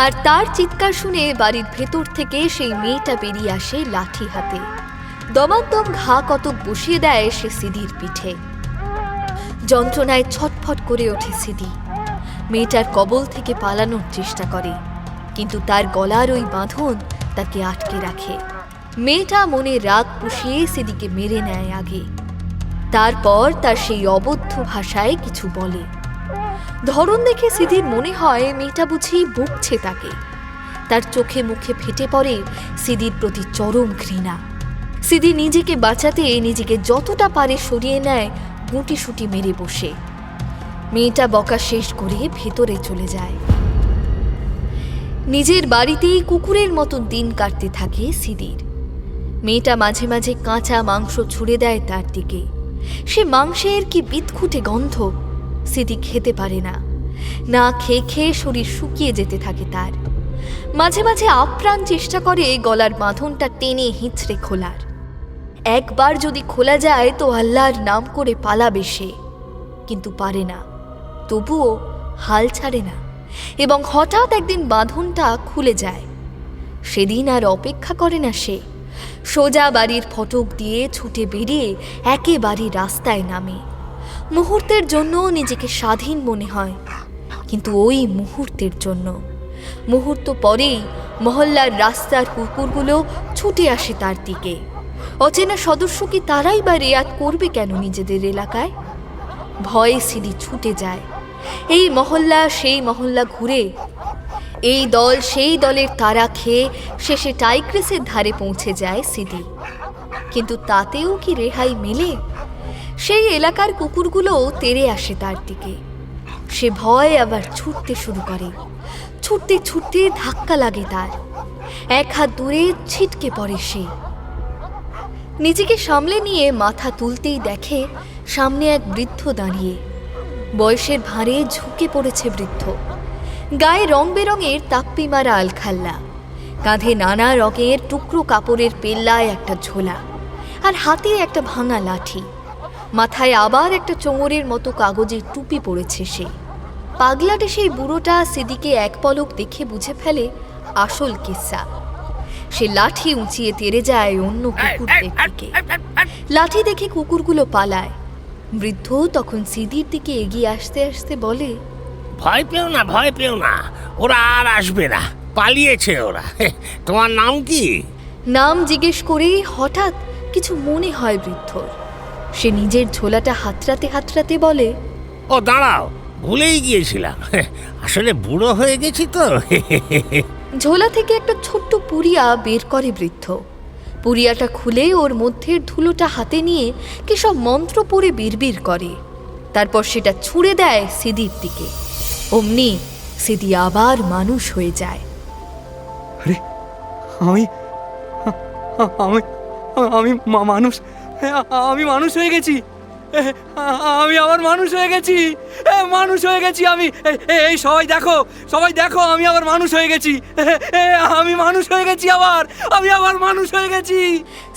আর তার চিৎকার শুনে বাড়ির ভেতর থেকে সেই মেয়েটা বেরিয়ে আসে লাঠি হাতে। দমাদম ঘা কতক বসিয়ে দেয় সে সিদির পিঠে। যন্ত্রণায় ছটফট করে ওঠে সিদি। মেয়েটার কবল থেকে পালানোর চেষ্টা করে, কিন্তু তার গলার ওই বাঁধন তাকে আটকে রাখে। মেয়েটা মনে রাগ পুষিয়ে সিদিকে মেরে নেয় আগে। তারপর তার সেই অবদ্ধ ভাষায় কিছু বলে। ধরন দেখে সিদির মনে হয় মেয়েটা বুঝি বকছে তাকে। তার চোখে মুখে ফেটে পড়ে সিদির প্রতি চরম ঘৃণা। সিদি নিজেকে বাঁচাতে নিজেকে যতটা পারে সরিয়ে নেয়, গুঁটিসুটি মেরে বসে। মেয়েটা বকা শেষ করে ভেতরে চলে যায়। নিজের বাড়িতেই কুকুরের মতন দিন কাটতে থাকে সিদির। মেয়েটা মাঝে মাঝে কাঁচা মাংস ছুঁড়ে দেয় তার দিকে। সে মাংসের কি বিদঘুটে গন্ধ। সিদি খেতে পারে না। না খেয়ে খেয়ে শরীর শুকিয়ে যেতে থাকে তার। মাঝে মাঝে আপ্রাণ চেষ্টা করে গলার বাঁধনটা টেনে হিঁচড়ে খোলার। একবার যদি খোলা যায় তো আল্লাহর নাম করে পালাবে সে, কিন্তু পারে না। তবুও হাল ছাড়ে না, এবং হঠাৎ একদিন বাঁধনটা খুলে যায়। সেদিন আর অপেক্ষা করে না সে। সোজা বাড়ির ফটক দিয়ে ছুটে বেরিয়ে একেবারে রাস্তায় নামে। মুহূর্তের জন্য নিজেকে স্বাধীন মনে হয়, কিন্তু ওই মুহূর্তের জন্য। মুহূর্ত পরেই মহল্লার রাস্তার কুকুরগুলো ছুটে আসে তার দিকে। অচেনা সদস্য কি তারাই বা রেয়াত করবে কেন নিজেদের এলাকায়? ভয়ে সিদি ছুটে যায়। এই মহল্লা সেই মহল্লা ঘুরে, এই দল সেই দলের তারা খেয়ে শেষে টাইগ্রিসের ধারে পৌঁছে যায় সিদি। কিন্তু তাতেও কি রেহাই মেলে? সেই এলাকার কুকুরগুলোও তেড়ে আসে তার দিকে। সে ভয় আবার ছুটতে শুরু করে। ছুটতে ছুটতে ধাক্কা লাগে তার, এক হাত দূরে ছিটকে পড়ে সে। নিজেকে সামলে নিয়ে মাথা তুলতেই দেখে সামনে এক বৃদ্ধ দাঁড়িয়ে। বয়সের ভাঁড়ে ঝুঁকে পড়েছে বৃদ্ধ। গায়ে রং বেরঙের তাপ্পি মারা আলখাল্লা, কাঁধে নানা রঙের টুকরো কাপড়ের পেল্লায় একটা ঝোলা, আর হাতে একটা ভাঙা লাঠি। মাথায় আবার একটা চোঙরের মতো কাগজের টুপি পড়েছে সে। পাগলাটে সেই বুড়োটা সিদিকে এক পলক দেখে বুঝে ফেলে আসল কিস্সা। সে লাঠি উঁচিয়ে তেড়ে যায় অন্য কুকুরদের দিকে। লাঠি দেখে কুকুরগুলো পালায়। বৃদ্ধ তখন সিদির দিকে এগিয়ে আসতে আসতে বলে, ভয় পেও না, ভয় পেও না, ওরা আর আসবে না, পালিয়েছে ওরা। তোমার নাম কি? নাম জিজ্ঞেস করেই হঠাৎ কিছু মনে হয় বৃদ্ধর। সে নিজের ঝোলাটা হাতড়াতে হাতড়াতে বলে, ও দাঁড়াও, ভুলেই গিয়েছিলাম, আসলে বুড়ো হয়ে গেছি তো। ঝোলা থেকে একটা ছোট্ট পুরিয়া বের করে বৃদ্ধ। পুরিয়াটা খুলে ওর মধ্যের ধুলোটা হাতে নিয়ে কি সব মন্ত্র পড়ে বিড়বিড় করে। তারপর সেটা ছুঁড়ে দেয় সিদির দিকে। অমনি সিদি আবার মানুষ হয়ে যায়। আরে আমি আমি আমি মানুষ, আমি মানুষ হয়ে গেছি, আমি আবার মানুষ হয়ে গেছি, মানুষ হয়ে গেছি আমি। এই সবাই দেখো, সবাই দেখো, আমি আবার মানুষ হয়ে গেছি, আমি মানুষ হয়ে গেছি, আমি আবার মানুষ হয়ে গেছি।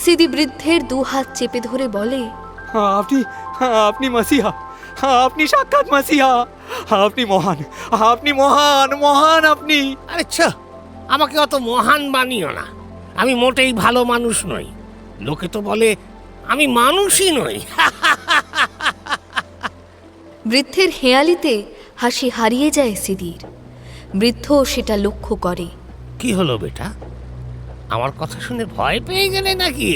সিদি বৃদ্ধের দু হাত চেপে ধরে বলে, আপনি মাসিহা, আপনি সাক্ষাৎ মাসিহা, আপনি মহান, আপনি মহান, মহান আপনি। আচ্ছা, আমাকে অত মহান বানিও না, আমি মোটেই ভালো মানুষ নই। লোকে তো বলে আমি মানুষই নই। বৃদ্ধের হেয়ালিতে হাসি হারিয়ে যায় সিদির। বৃদ্ধ সেটা লক্ষ্য করে। কি হলো বেটা, আমার কথা শুনে ভয় পেয়ে গেলে নাকি?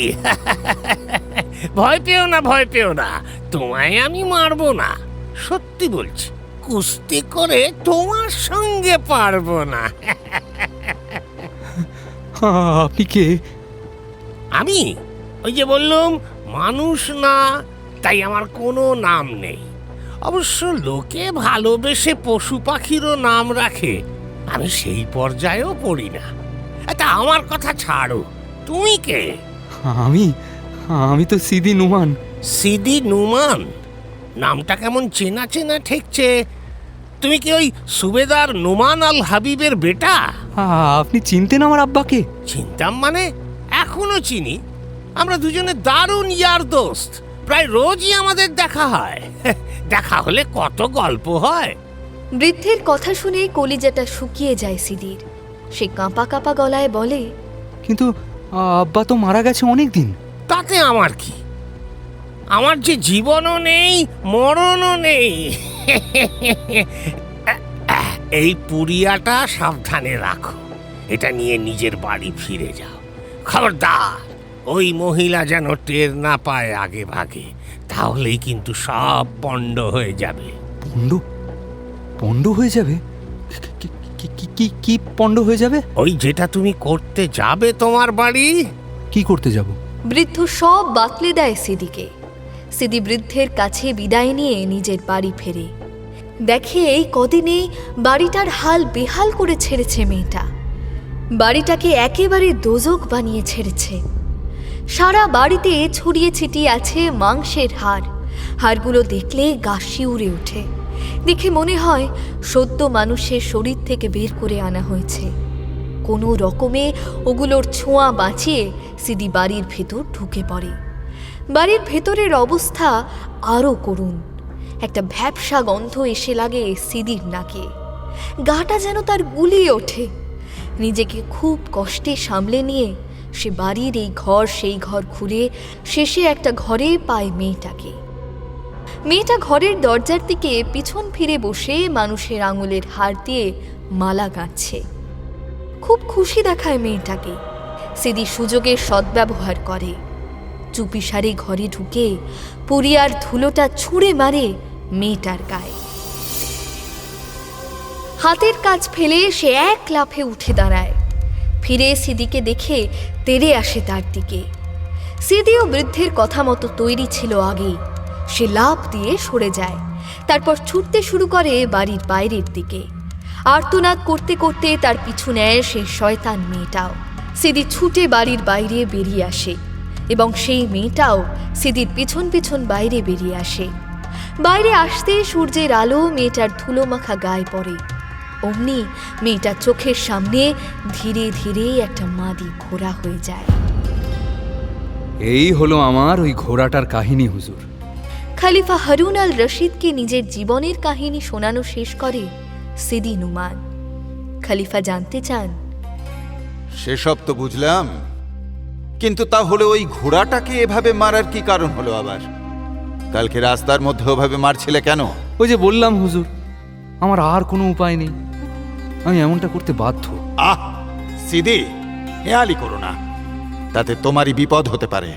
ভয় পেও না, ভয় পেও না, তোমায় আমি মারবো না, সত্যি বলছি, কুস্তি করে তোমার সঙ্গে পারবো না। আপনি কে? আমি ওই যে বললাম মানুষ না, তাই আমার কোনো নাম নেই। অবশ্য লোকে ভালোবেসে পশু পাখিরও নাম রাখে, আমি সেই পর্যায়েও পড়ি না। তা আমার কথা ছাড়ো, তুমি কে? আমি তো সিদি নুমান। সিদি নুমান? নামটা কেমন চেনা চেনা ঠেকছে। তুমি কি ওই সুবেদার নুমান আল হাবিবের বেটা? আপনি চিনতেন আমার আব্বাকে? চিনতাম মানে এখনো চিনি। আমরা দুজনে দারুণ ইয়ার দোস্ত, প্রায় রোজই আমাদের দেখা হয়। দেখা হলে কত গল্প হয়। বৃদ্ধের কথা শুনে কলিজাটা শুকিয়ে যায় সিদির। সে কাঁপা কাঁপা গলায় বলে, কিন্তু আব্বা তো মারা গেছে অনেক দিন। তাতে আমার কি? আমার যে জীবনও নেই, মরণও নেই। এই পুরিয়াটা সাবধানে রাখো, এটা নিয়ে নিজের বাড়ি ফিরে যাও। খবরদার ওই মহিলা যেন টের না পায় আগে ভাগে, তাহলেই কিন্তু সব পণ্ড হয়ে যাবে। পণ্ড হয়ে যাবে? কি পণ্ড হয়ে যাবে? ওই যেটা তুমি করতে যাবে তোমার বাড়ি। কি করতে যাব? বৃদ্ধ সব বাতলে দেয় সিদিকে। সিদি বৃদ্ধের কাছে বিদায় নিয়ে নিজের বাড়ি ফেরে। দেখে এই কদিনে বাড়িটার হাল বেহাল করে ছেড়েছে মেয়েটা। বাড়িটাকে একেবারে দোজক বানিয়ে ছেড়েছে। সারা বাড়িতে ছড়িয়ে ছিটিয়ে আছে মাংসের হাড়। হাড়গুলো দেখলে গা শিউরে ওঠে। দেখে মনে হয় সদ্য মানুষের শরীর থেকে বের করে আনা হয়েছে। কোনো রকমে ওগুলোর ছোঁয়া বাঁচিয়ে সিদি বাড়ির ভেতর ঢুকে পড়ে। বাড়ির ভেতরের অবস্থা আরও করুণ। একটা ভ্যাপসা গন্ধ এসে লাগে সিদির নাকে। গাটা যেন তার গুলিয়ে ওঠে। নিজেকে খুব কষ্টে সামলে নিয়ে সে বাড়ির এই ঘর সেই ঘর ঘুরে শেষে একটা ঘরে পায় মেয়েটাকে। মেয়েটা ঘরের দরজার দিকে পিছন ফিরে বসে মানুষের আঙুলের হাড় দিয়ে মালা গাঁথছে। খুব খুশি দেখায় মেয়েটাকে। সিদি সুযোগের সদ্ব্যবহার করে, চুপিসারে ঘরে ঢুকে পুরিয়ার ধুলোটা ছুঁড়ে মারে মেয়েটার গায়ে। হাতের কাজ ফেলে সে এক লাফে উঠে দাঁড়ায়, ফিরে সিদিকে দেখে তেড়ে আসে তার দিকে। সিদিও বৃদ্ধের কথা মতো তৈরি ছিল আগেই। সে লাফ দিয়ে সরে যায়, তারপর ছুটতে শুরু করে বাড়ির বাইরের দিকে। আর্তনাদ করতে করতে তার পিছু নেয় সেই শয়তান মেয়েটাও। সিদি ছুটে বাড়ির বাইরে বেরিয়ে আসে এবং সেই মেয়েটাও সিদির পিছন পিছন বাইরে বেরিয়ে আসে। বাইরে আসতে সূর্যের আলো মেয়েটার ধুলো মাখা গায়ে পড়ে। অমনি মেয়েটার চোখের সামনে ধীরে ধীরে একটা মাদি ঘোড়া হয়ে যায়। এই হলো আমার ওই ঘোড়াটার কাহিনী হুজুর। খলিফা হারুন আল রশিদকে নিজের জীবনের কাহিনী শোনানো শেষ করে সিদি নুমান। খলিফা জানতে চান, সেসব তো বুঝলাম, কিন্তু তাহলে ওই ঘোড়াটাকে এভাবে মারার কি কারণ হলো আবার? কালকে রাস্তার মধ্যে ওভাবে মারছিলে কেন? ওই যে বললাম হুজুর, আমার আর কোনো উপায় নেই, আমি এমনটা করতে বাধ্য। আহ সিদি, হেয়ালি করো না, তাতে তোমারই বিপদ হতে পারে।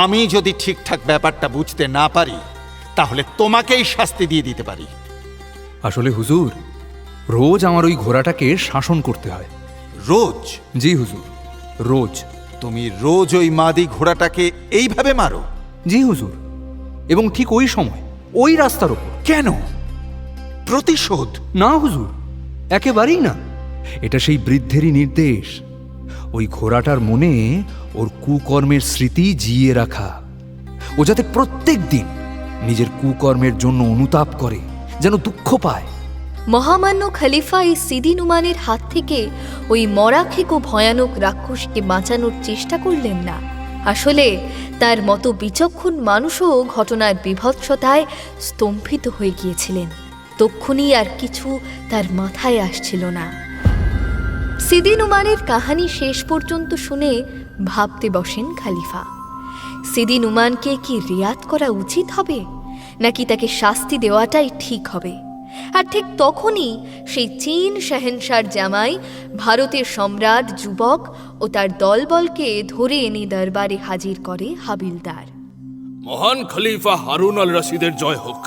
আমি যদি ঠিকঠাক ব্যাপারটা বুঝতে না পারি তাহলে তোমাকেই শাস্তি দিয়ে দিতে পারি। আসলে হুজুর, রোজ আমার ওই ঘোড়াটাকে শাসন করতে হয়। রোজ? জি হুজুর, রোজ। তুমি রোজ ওই মাদি ঘোড়াটাকে এইভাবে মারো? জি হুজুর, এবং ঠিক ওই সময় ওই রাস্তার ওপর। কেন? প্রতিশোধ? না হুজুর, একেবারেই না। এটা সেই বৃদ্ধেরই নির্দেশ, ওই ঘোড়াটার মনে ওর কুকর্মের স্মৃতি জিয়ে রাখা। ও যাতে প্রত্যেক দিন নিজের কুকর্মের জন্য অনুতাপ করে, যেন দুঃখ পায়। মহামান্য খলিফা এই সিদি নুমানের হাত থেকে ওই মরাখেক ও ভয়ানক রাক্ষসকে বাঁচানোর চেষ্টা করলেন না। আসলে তার মতো বিচক্ষণ মানুষও ঘটনার বিভৎসতায় স্তম্ভিত হয়ে গিয়েছিলেন। তক্ষুনি আর কিছু তার মাথায় আসছিল না। সিদি নুমানের কাহিনী শেষ পর্যন্ত শুনে ভাবতে বসেন খলিফা। সিদি নুমানকে কি রিয়াত করা উচিত হবে, নাকি তাকে শাস্তি দেওয়াটাই ঠিক হবে? আর ঠিক তখনই সেই চীন শাহেনশার জামাই ভারতের সম্রাট যুবক ও তার দলবলকে ধরে এনে দরবারে হাজির করে হাবিলদার। মহান খলিফা হারুন আল রশিদের জয় হোক।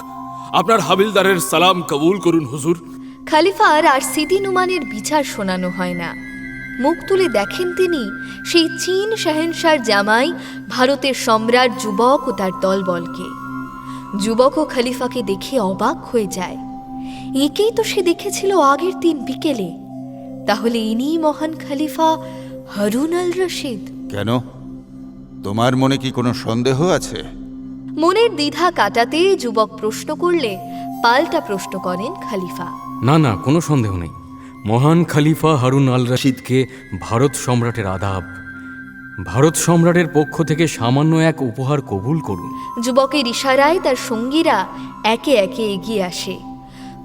আপনার হাবিলদারের সালাম কবুল করুন হুজুর। খলিফার আর সিদি নুমানের বিচার শোনানো হয় না। মুখ তুলে দেখেন তিনি সেই চীন শাহেনশার জামাই ভারতের সম্রাট যুবক ও তার দলবলকে। যুবক ও খলিফাকে দেখে অবাক হয়ে যায়। একেই তো সে দেখেছিল আগের দিন বিকেলে। তাহলে ইনি মহান খলিফা হারুন আল রশিদ? কেন, তোমার মনে কি কোনো সন্দেহ আছে? মনের দ্বিধা কাটাতে যুবক প্রশ্ন করলে পাল্টা প্রশ্ন করেন খলিফা। না না, কোনো সন্দেহ নেই। মহান খলিফা হারুন আল রশিদকে ভারত সম্রাটের আদাব। ভারত সম্রাটের পক্ষ থেকে সামান্য এক উপহার কবুল করুন। যুবকের ইশারায় তার সঙ্গীরা একে একে এগিয়ে আসে।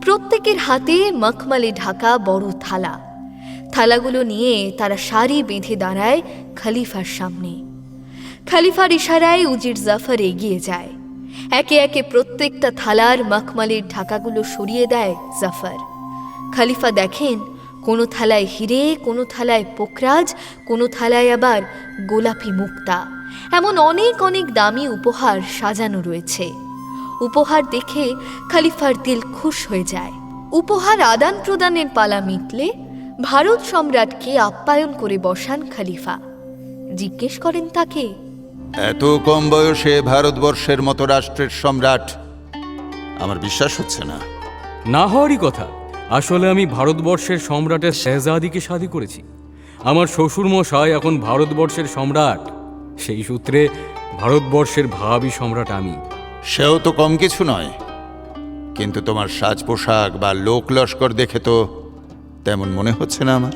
প্রত্যেকের হাতে মখমলে ঢাকা বড় থালা। থালাগুলো নিয়ে তারা সারি বেঁধে দাঁড়ায় খলিফার সামনে। খলিফার ইশারায় উজির জাফর এগিয়ে যায়। একে একে প্রত্যেকটা থালার মখমলের ঢাকাগুলো সরিয়ে দেয় জাফর। খলিফা দেখেন কোনো থালায় হিরে, কোনো থালায় পোকরাজ, কোনো থালায় আবার গোলাপি মুক্তা, এমন অনেক অনেক দামি উপহার সাজানো রয়েছে। উপহার দেখে খলিফার দিল খুশ হয়ে যায়। উপহার আদান প্রদানের পালা মিটলে ভারত সম্রাটকে আপ্যায়ন করে বসান খলিফা। জিজ্ঞেস করেন তাকে, এত কম বয়সে ভারতবর্ষের মতো রাষ্ট্রের সম্রাট, আমার বিশ্বাস হচ্ছে না। না হওয়ারই কথা। আসলে আমি ভারতবর্ষের সম্রাটের শেহজাদিকে শাদী করেছি। আমার শ্বশুর মশাই এখন ভারতবর্ষের সম্রাট, সেই সূত্রে ভারতবর্ষের ভাবি সম্রাট আমি। সেও তো কম কিছু নয়, কিন্তু তোমার সাজ পোশাক বা লোক লস্কর দেখে তো তেমন মনে হচ্ছে না আমার।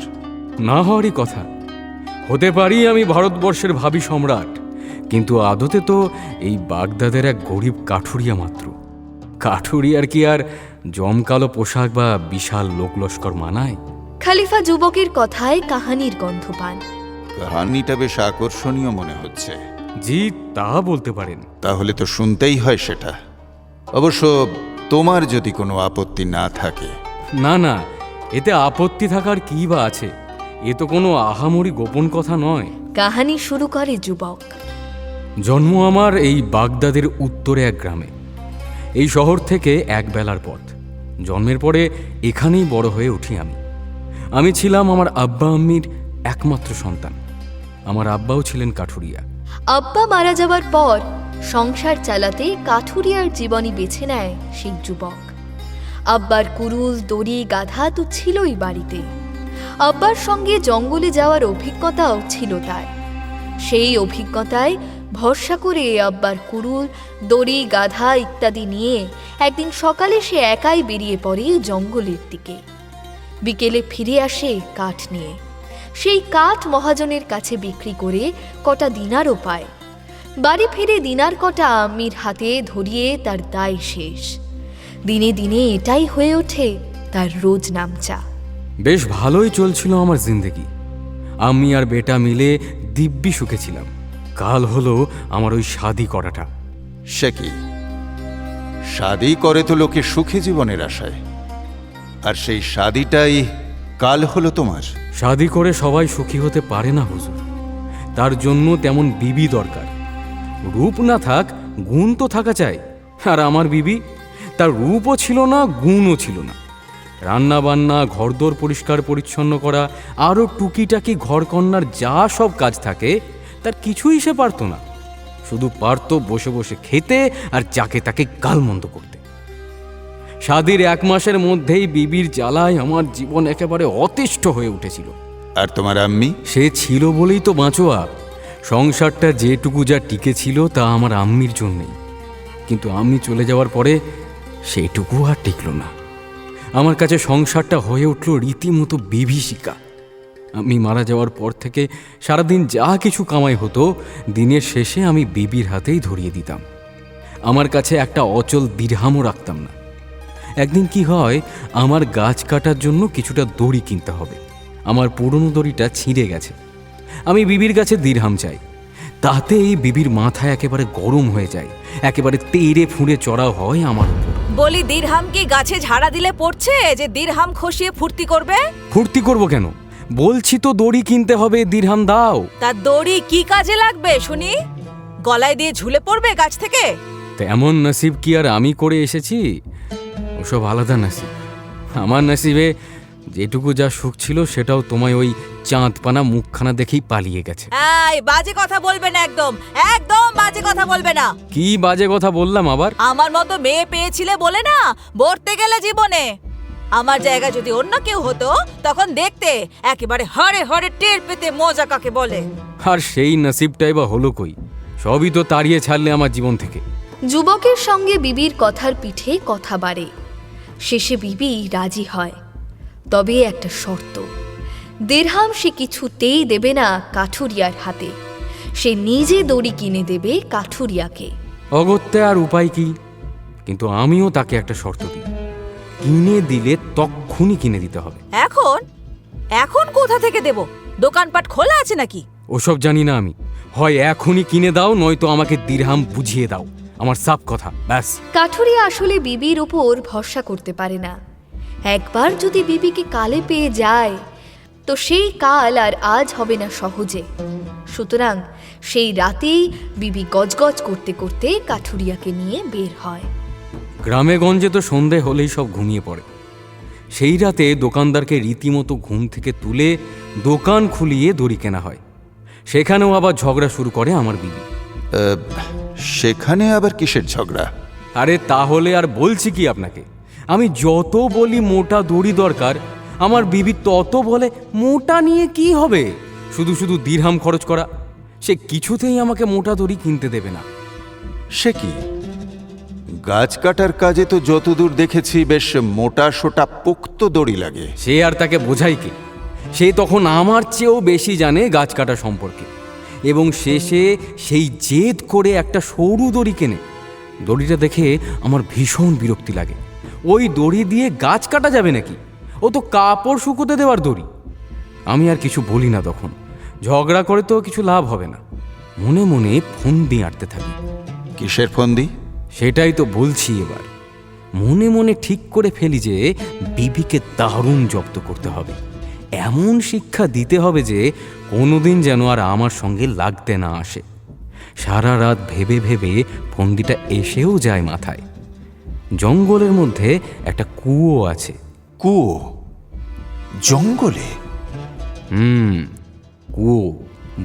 না হওয়ারই কথা। হতে পারি আমি ভারতবর্ষের ভাবি সম্রাট, কিন্তু আদতে তো এই বাগদাদের এক গরিব কাঠুরিয়া মাত্র। কাঠুরিয়ার কি আর জমকালো পোশাক বা বিশাল লোক লস্কর মানায়? খলিফা যুবকের কথায় কাহানির গন্ধ পান। কাহানিটা বেশ আকর্ষণীয় মনে হচ্ছে। জি, তা বলতে পারেন। তাহলে তো শুনতেই হয় সেটা। অবশ্য তোমার যদি কোনো আপত্তি না থাকে। না না, এতে আপত্তি থাকার কি বা আছে? এ তো কোনো আহামরি গোপন কথা নয়। কাহানি শুরু করে যুবক। জন্ম আমার এই বাগদাদের উত্তরে এক গ্রামে। এই শহর থেকে এক বেলার পথ। জন্মের পরে এখানেই বড় হয়ে উঠি আমি। আমি ছিলাম আমার আব্বা আম্মির একমাত্র সন্তান। আমার আব্বাও ছিলেন কাঠুরিয়া। আব্বা মারা যাওয়ার পর সংসার চালাতে কাঠুরিয়ার জীবনই বেছে নেয় সেই যুবক। আব্বার কুরুল, দড়ি, গাধা তো ছিলই বাড়িতে। আব্বার সঙ্গে জঙ্গলে যাওয়ার অভিজ্ঞতাও ছিল তার। সেই অভিজ্ঞতায় ভরসা করে আব্বার কুরুল, দড়ি, গাধা ইত্যাদি নিয়ে একদিন সকালে সে একাই বেরিয়ে পড়ে জঙ্গলের দিকে। বিকেলে ফিরে আসে কাঠ নিয়ে। সেই কাঠ মহাজনের কাছে বিক্রি করে কটা দিনারও পায়। বাড়ি ফিরে দিনার কটা আম্মির হাতে ধরিয়ে তার দায় শেষ। দিনে দিনে এটাই হয়ে ওঠে তার রোজ নামচা। বেশ ভালোই চলছিল আমার জিন্দেগি। আমি আর বেটা মিলে দিব্যি সুখে ছিলাম। কাল হলো আমার ওই শাদি করাটা। সে কি, শাদি করে তো লোকে সুখী জীবনের আশায়, আর সেই শাদিটাই কাল হলো তোমার। শাদি করে সবাই সুখী হতে পারে না হুজুর। তার জন্য তেমন বিবি দরকার। রূপ না থাক, গুণ তো থাকা চাই। আর আমার বিবি, তার রূপও ছিল না, গুণও ছিল না। রান্না বান্না, ঘরদোর পরিষ্কার পরিচ্ছন্ন করা, আরও টুকিটাকি ঘরকন্নার যা সব কাজ থাকে তার কিছুই সে পারত না। শুধু পারত বসে বসে খেতে আর যাকে তাকে গালমন্দ করতে। শাদির 1 মাসের মধ্যেই বিবির জ্বালায় আমার জীবন একেবারে অতিষ্ঠ হয়ে উঠেছিল। আর তোমার আম্মি? সে ছিল বলেই তো বাঁচোয়া। সংসারটা যেটুকু যা টিকে ছিল তা আমার আম্মির জন্যেই। কিন্তু আমি চলে যাওয়ার পরে সেইটুকু আর টিকল না। আমার কাছে সংসারটা হয়ে উঠল রীতিমতো বিভীষিকা। আমি মারা যাওয়ার পর থেকে সারাদিন যা কিছু কামাই হতো, দিনের শেষে আমি বিবির হাতেই ধরিয়ে দিতাম। আমার কাছে একটা অচল দিরহামও রাখতাম না। একদিন কি হয়, আমার গাছ কাটার জন্য কিছুটা দড়ি কিনতে হবে। আমার পুরনো দড়িটা ছিঁড়ে গেছে। আমি বিবির কাছে দিরহাম চাই। তাতে এই বিবির মাথায় একেবারে গরম হয়ে যায়, একেবারে তেড়ে ফুঁড়ে চড়া হয় আমার উপর। বলি, দিরহাম কি গাছে ঝাড়া দিলে পড়ছে যে দিরহাম খসিয়ে ফুর্তি করবে? ফুর্তি করব কেন? বলছি তো দড়ি কিনতে হবে, দিরহাম দাও। তার দড়ি কি কাজে লাগবে শুনি? গলায় দিয়ে ঝুলে পড়বে গাছ থেকে? তেমন নসিব কি আর আমি করে এসেছি? ওসব আলাদা নসিব। আমার নসিবে যেটুকু যা সুখ ছিল সেটাও তোমায় ওই চাঁদপানা মুখখানা দেখেই পালিয়ে গেছে। এই বাজে কথা বলবে না, একদম একদম বাজে কথা বলবে না। কি বাজে কথা বললাম আবার? আমার মতো মেয়ে পেয়েছিলে বলে না বলতে গেলে জীবনে। আমার জায়গা যদি অন্য কেউ হতো তখন দেখতে একেবারে হরে হরে টের পেতে মজা কাকে বলে। আর সেই নসিবটাই বা হলো কই? সবই তো তাড়িয়ে ছাড়লে আমার জীবন থেকে। যুবকের সঙ্গে বিবির কথার পিঠে কথা বাড়ে। শেষে বিবি রাজি হয়, তবে একটা শর্ত। দিরহাম সে কিছুতেই দেবে না কাঠুরিয়ার হাতে। সে নিজে দড়ি কিনে দেবে কাঠুরিয়াকে। অগত্যা আর উপায় কি? কিন্তু আমিও তাকে একটা শর্ত দিই। কিনে দিলে তক্ষুনি কিনে দিতে হবে। এখন এখন কোথা থেকে দেব? দোকানপাট খোলা আছে নাকি? ওসব জানি না আমি। হয় এখনই কিনে দাও, নয়তো আমাকে দিরহাম বুঝিয়ে দাও। আমার সাফ কথা, ব্যাস। কাঠুরিয়া আসলে বিবির উপর ভরসা করতে পারে না। একবার যদি বিবিকে কালে পেয়ে যায় তো সেই কাল আর আজ হবে না সহজে। সুতরাং সেই রাতেই বিবি গজগজ করতে করতে কাঠুরিয়াকে নিয়ে বের হয়। গ্রামে গঞ্জে তো সন্ধে হলেই সব ঘুমিয়ে পড়ে। সেই রাতে দোকানদারকে রীতিমতো ঘুম থেকে তুলে দোকান খুলিয়ে দড়ি কেনা হয়। সেখানেও আবার ঝগড়া শুরু করে আমার বিবি। সেখানে আবার কিসের ঝগড়া? আরে তাহলে আর বলছি কি আপনাকে? আমি যত বলি মোটা দড়ি দরকার, আমার বিবি তত বলে মোটা নিয়ে কি হবে, শুধু শুধু দিরহাম খরচ করা। সে কিছুতেই আমাকে মোটা দড়ি কিনতে দেবে না। সে কি, গাছ কাটার কাজে তো যতদূর দেখেছি বেশ মোটা সোটা পোক্ত দড়ি লাগে। সে আর তাকে বোঝাই কি? সে তখন আমার চেয়েও বেশি জানে গাছ কাটা সম্পর্কে, এবং শেষে সেই জেদ করে একটা সরু দড়ি কেনে। দড়িটা দেখে আমার ভীষণ বিরক্তি লাগে। ওই দড়ি দিয়ে গাছ কাটা যাবে নাকি? ও তো কাপড় শুকোতে দেওয়ার দড়ি। আমি আর কিছু বলি না তখন। ঝগড়া করে তো কিছু লাভ হবে না। মনে মনে ফন্দি আঁটতে থাকি। কিসের ফন্দি? সেটাই তো বলছি এবার। মনে মনে ঠিক করে ফেলি যে বিবিকে দারুণ জব্দ করতে হবে। এমন শিক্ষা দিতে হবে যে কোনোদিন যেন আর আমার সঙ্গে লাগতে না আসে। সারা রাত ভেবে ভেবে ফন্দিটা এসেও যায় মাথায়। জঙ্গলের মধ্যে একটা কুয়ো আছে। কুয়ো? জঙ্গলে? কুয়ো,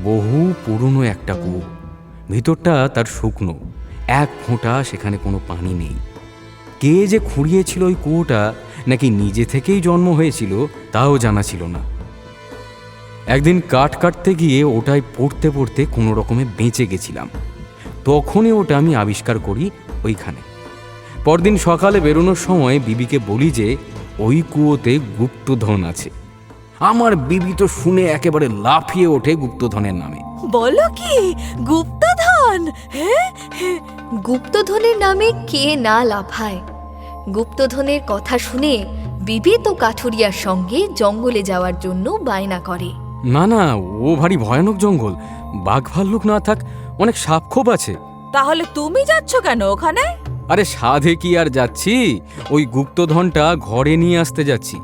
বহু পুরনো একটা কুয়ো। ভিতরটা তার শুকনো, এক ফোঁটা সেখানে কোনো পানি নেই। কে যে খুঁড়িয়েছিল ওই কুয়োটা, নাকি নিজে থেকেই জন্ম হয়েছিল তাও জানা ছিল না। একদিন কাঠ কাটতে গিয়ে ওটাই পড়তে পড়তে কোনো রকমে বেঁচে গেছিলাম। তখনই ওটা আমি আবিষ্কার করি ওইখানে। পরদিন সকালে বেরোনোর সময় বিবিকে বলি যে ওই কুয়োতে গুপ্তধন আছে। আমার বিবি তো শুনে একেবারে লাফিয়ে ওঠে গুপ্তধনের নামে। বলো কি গুপ্তধন? গুপ্তধনের নামে কে না লাফায়? গুপ্তধনের কথা শুনে বিবি তো কাঠুরিয়ার সঙ্গে জঙ্গলে যাওয়ার জন্য বায়না করে। না না, ও ভারী ভয়ানক জঙ্গল, বাঘ ভাল্লুক না থাক, অনেক সাপখোপ আছে। তাহলে তুমি যাচ্ছ কেন ওখানে? আরে সাধে কি আর যাচ্ছি, ওই গুপ্তধনটা ঘরে নিয়ে আসতে যাচ্ছি।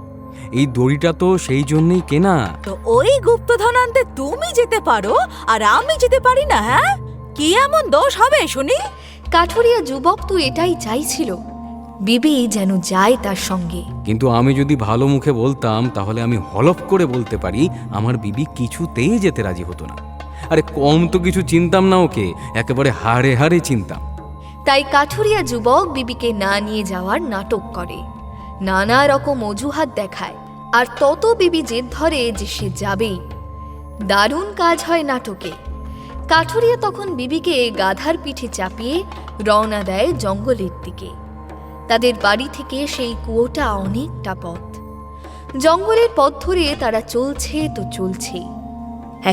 এই দড়িটা তো সেই জন্যই কেনা। তো ওই গুপ্তধন আনতে তুমি যেতে পারো আর আমি যেতে পারি না? হ্যাঁ, কি এমন দোষ হবে শুনি? কাঠুরিয়া যুবক তো এটাই চাইছিল, বিবি যেন যায় তার সঙ্গে। কিন্তু আমি যদি ভালো মুখে বলতাম তাহলে আমি হলফ করে বলতে পারি আমার বিবি কিছুতেই যেতে রাজি হতো না। আরে কম তো কিছু চিনতাম না ওকে, একেবারে হাড়ে হাড়ে চিনতাম। তাই কাঠুরিয়া যুবক বিবিকে না নিয়ে যাওয়ার নাটক করে, নানা রকম অজুহাত দেখায়, আর তত বিবি জেদ ধরে যে সে যাবেই। দারুণ কাজ হয় নাটকে। কাঠুরিয়া তখন বিবিকে গাধার পিঠে চাপিয়ে রওনা দেয় জঙ্গলের দিকে। তাদের বাড়ি থেকে সেই কুয়োটা অনেকটা পথ। জঙ্গলের পথ ধরে তারা চলছে তো চলছে।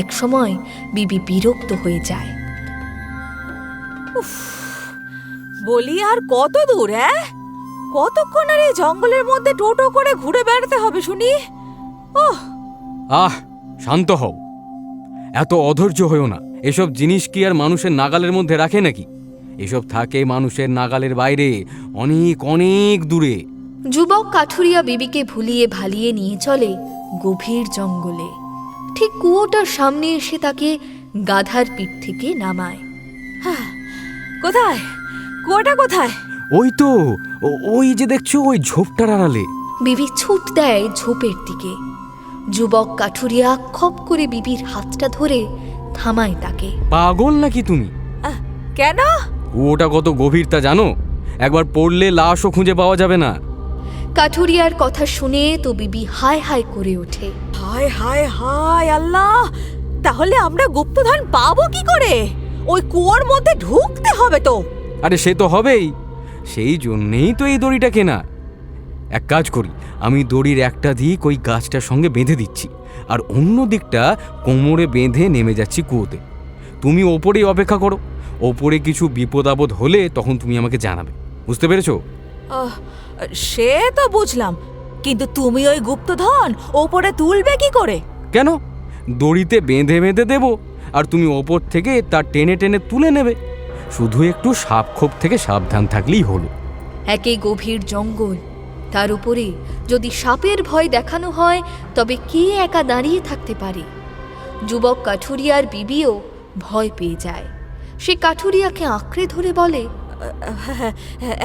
এক সময় বিবি বিরক্ত হয়ে যায়। বলি আর কত দূর? কতক্ষণ আর এই জঙ্গলের মধ্যে টোটো করে ঘুরে বেড়াতে হবে শুনি? শান্ত হও, এত অধৈর্য হয়েও না। এসব জিনিস কি আর মানুষের নাগালের মধ্যে রাখে নাকি? এসব থাকে মানুষের নাগালের বাইরে, অনেক অনেক দূরে। যুবক কাঠুরিয়া বিবিকে ভুলিয়ে ভালিয়ে নিয়ে চলে গভীর জঙ্গলে। ঠিক কুয়োটার সামনে এসে তাকে গাধার পিঠ থেকে নামায়। কোথায় কুয়োটা? কোথায়? ওই তো, ওই যে দেখছো ওই ঝোপটার আড়ালে। বিবি ছুট দেয় ঝোপের দিকে। যুবক কাঠুরিয়া খপ করে বিবির হাতটা ধরে থামায় তাকে। পাগল নাকি তুমি? কেন? কুয়োটা কত গভীর তা জানো? একবার পড়লে লাশও খুঁজে পাওয়া যাবে না। কাঠুরিয়ার কথা শুনে তো বিবি হায় হায় করে ওঠে। হায় হায় হায় আল্লাহ! তাহলে আমরা গুপ্তধন পাবো কি করে? ওই কুয়োর মধ্যে ঢুকতে হবে তো। আরে সে তো হবেই, সেই জন্যেই তো এই দড়িটা কেনা। এক কাজ করি, আমি দড়ির একটা দিক ওই গাছটার সঙ্গে বেঁধে দিচ্ছি, আর অন্য দিকটা কোমরে বেঁধে নেমে যাচ্ছি কুয়োতে। তুমি ওপরেই অপেক্ষা করো, ওপরে কিছু বিপদ আপদ হলে তখন তুমি আমাকে জানাবে। বুঝতে পেরেছো? সে তো বুঝলাম, কিন্তু তুমি ওই গুপ্তধন ওপরে তুলবে কি করে? কেন, দড়িতে বেঁধে বেঁধে দেব, আর তুমি ওপর থেকে তার টেনে টেনে তুলে নেবে। শুধু একটু সাপখোপ থেকে সাবধান থাকলেই হলো। একে গভীর জঙ্গল, তার উপরে যদি সাপের ভয় দেখানো হয় তবে কে একা দাঁড়িয়ে থাকতে পারে? যুবক কাঠুরিয়ার বিবিও ভয় পেয়ে যায়। সে কাঠুরিয়াকে আঁকড়ে ধরে বলে,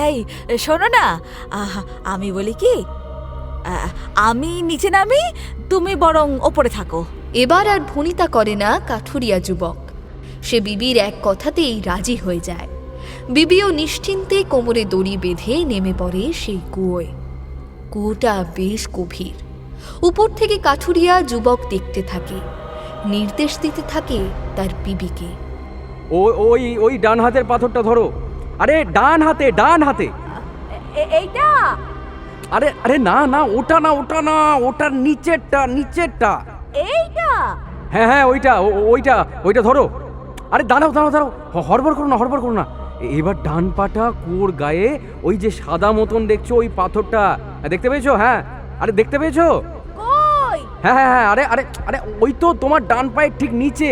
এই শোনো না, আমি বলি কি, আমি নিচে নামি, তুমি বরং ওপরে থাকো। এবার আর ভনিতা করে না কাঠুরিয়া যুবক। সে বিবির এক কথাতেই রাজি হয়ে যায়। বিবিও নিশ্চিন্তে কোমরে দড়ি বেঁধে নেমে পড়ে সেই কুয়োয়। কুয়োটা বেশ গভীর। উপর থেকে কাঠুরিয়া যুবক দেখতে থাকে, নির্দেশ দিতে থাকে তার বিবিকে। ওই ওই ডান হাতের পাথরটা ধরো। আরে ডান হাতে, ডান হাতে। এইটা? আরে আরে না না, ওটা না, ওটা না, ওটার নিচেরটা, নিচেরটা। এইটা? হ্যাঁ হ্যাঁ, ওইটা ওইটা ওইটা ধরো। আরে দাঁড়াও দাঁড়াও দাঁড়াও, হড়বড় করো না, হড়বড় করো না। এবার ডান পাটা কুয়োর গায়ে ওই যে সাদা মতন দেখছো ওই পাথরটা দেখতে পেয়েছো? হ্যাঁ, আরে দেখতে পেয়েছো? কই? হ্যাঁ হ্যাঁ হ্যাঁ, আরে আরে আরে ওই তো তোমার ডান পায়ের ঠিক নিচে।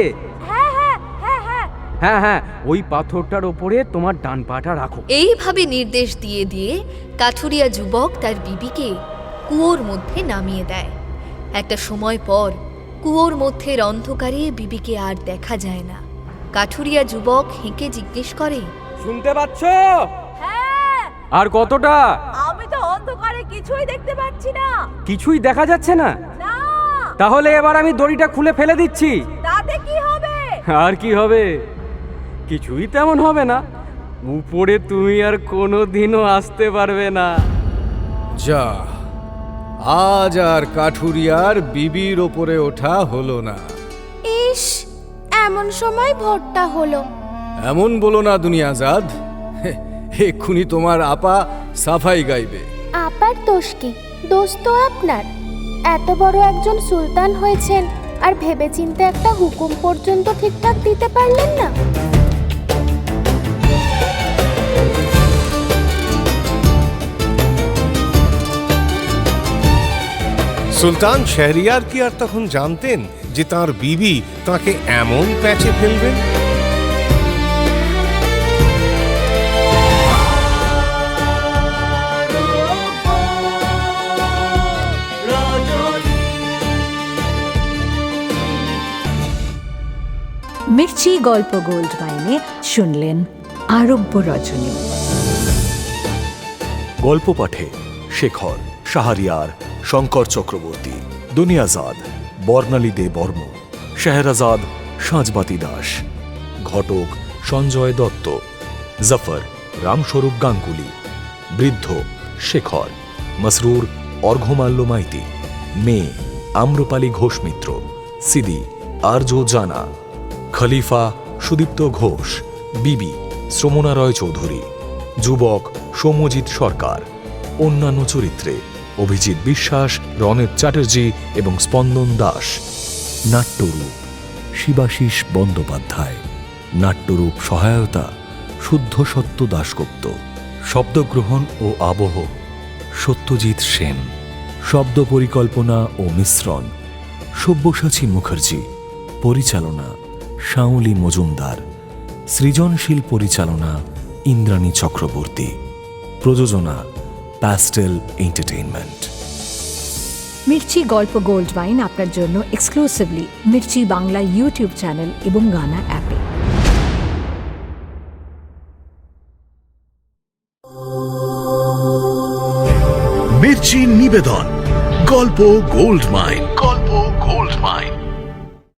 হ্যাঁ হ্যাঁ হ্যাঁ হ্যাঁ হ্যাঁ হ্যাঁ, ওই পাথরটার ওপরে তোমার ডান পাটা রাখো। এইভাবে নির্দেশ দিয়ে দিয়ে কাঠুরিয়া যুবক তার বিবিকে কুয়োর মধ্যে নামিয়ে দেয়। একটা সময় পর কুয়োর মধ্যের অন্ধকারে বিবিকে আর দেখা যায় না। কাঠুরিয়া যুবক হেঁকে জিজ্ঞেস করে, শুনতে পাচ্ছ? হ্যাঁ, আর কতটা? আমি তো অন্ধকারে কিছুই দেখতে পাচ্ছি না। কিছুই দেখা যাচ্ছে না? না, তাহলে এবার আমি দড়িটা খুলে ফেলে দিচ্ছি। তাতে কি হবে? আর কি হবে? কিছুই তেমন হবে না। উপরে তুমি আর কোনোদিনও আসতে পারবে না। যা, আজ আর কাঠুরিয়ার বিবির ওপরে ওঠা হলো না। ইস, এমন সময় ভোটটা হলো। এমন বলো না দুনিয়াজাদ, এক্ষুনি তোমার আপা সাফাই গাইবে। আপার দোষ কি? দোষ তো আপনার। এত বড় একজন সুলতান হয়েছেন আর ভেবেচিন্তে একটা হুকুম পর্যন্ত ঠিকঠাক দিতে পারলেন না। সুলতান শাহরিয়ার কি আর তখন জানতেন যে তার বিবি তাকে এমন প্যাচে ফেলবেন? মির্চি গল্প গোল্ড মাইনে শুনলেন আরব্য রজনী। গল্প পাঠে শেখর, শাহরিয়ার, শঙ্কর চক্রবর্তী, দুনিয়াজাদ, বর্ণালী দে বর্ম, শেহরাজাদ, সাঁজবাতি দাস, ঘটক সঞ্জয় দত্ত, জাফর রামস্বরূপ গাঙ্গুলি, বৃদ্ধ শেখর, মসরুর অর্ঘ্যমাল্য মাইতি, মেয়ে আম্রপালি ঘোষ মিত্র, সিদি আর্য জানা, খলিফা সুদীপ্ত ঘোষ, বিবি শ্রমণা রয় চৌধুরী, যুবক সৌম্যজিৎ সরকার। অন্যান্য চরিত্রে অভিজিৎ বিশ্বাস, রণেত চ্যাটার্জি এবং স্পন্দন দাস। নাট্যরূপ শিবাশিস বন্দ্যোপাধ্যায়, নাট্যরূপ সহায়তা শুদ্ধ সত্য দাশগুপ্ত, শব্দগ্রহণ ও আবহ সত্যজিৎ সেন, শব্দ পরিকল্পনা ও মিশ্রণ সব্যসাচী মুখার্জি, পরিচালনা শাওলি মজুমদার, সৃজনশীল পরিচালনা ইন্দ্রাণী চক্রবর্তী, প্রযোজনা প্যাস্টেল এন্টারটেইনমেন্ট। মির্চি গল্প গোল্ড মাইন আপনার জন্য exclusively Mirchi Bangla YouTube channel এবং গানা অ্যাপে। মির্চি নিবেদন গল্প গোল্ড মাইন। গল্প গোল্ড মাইন।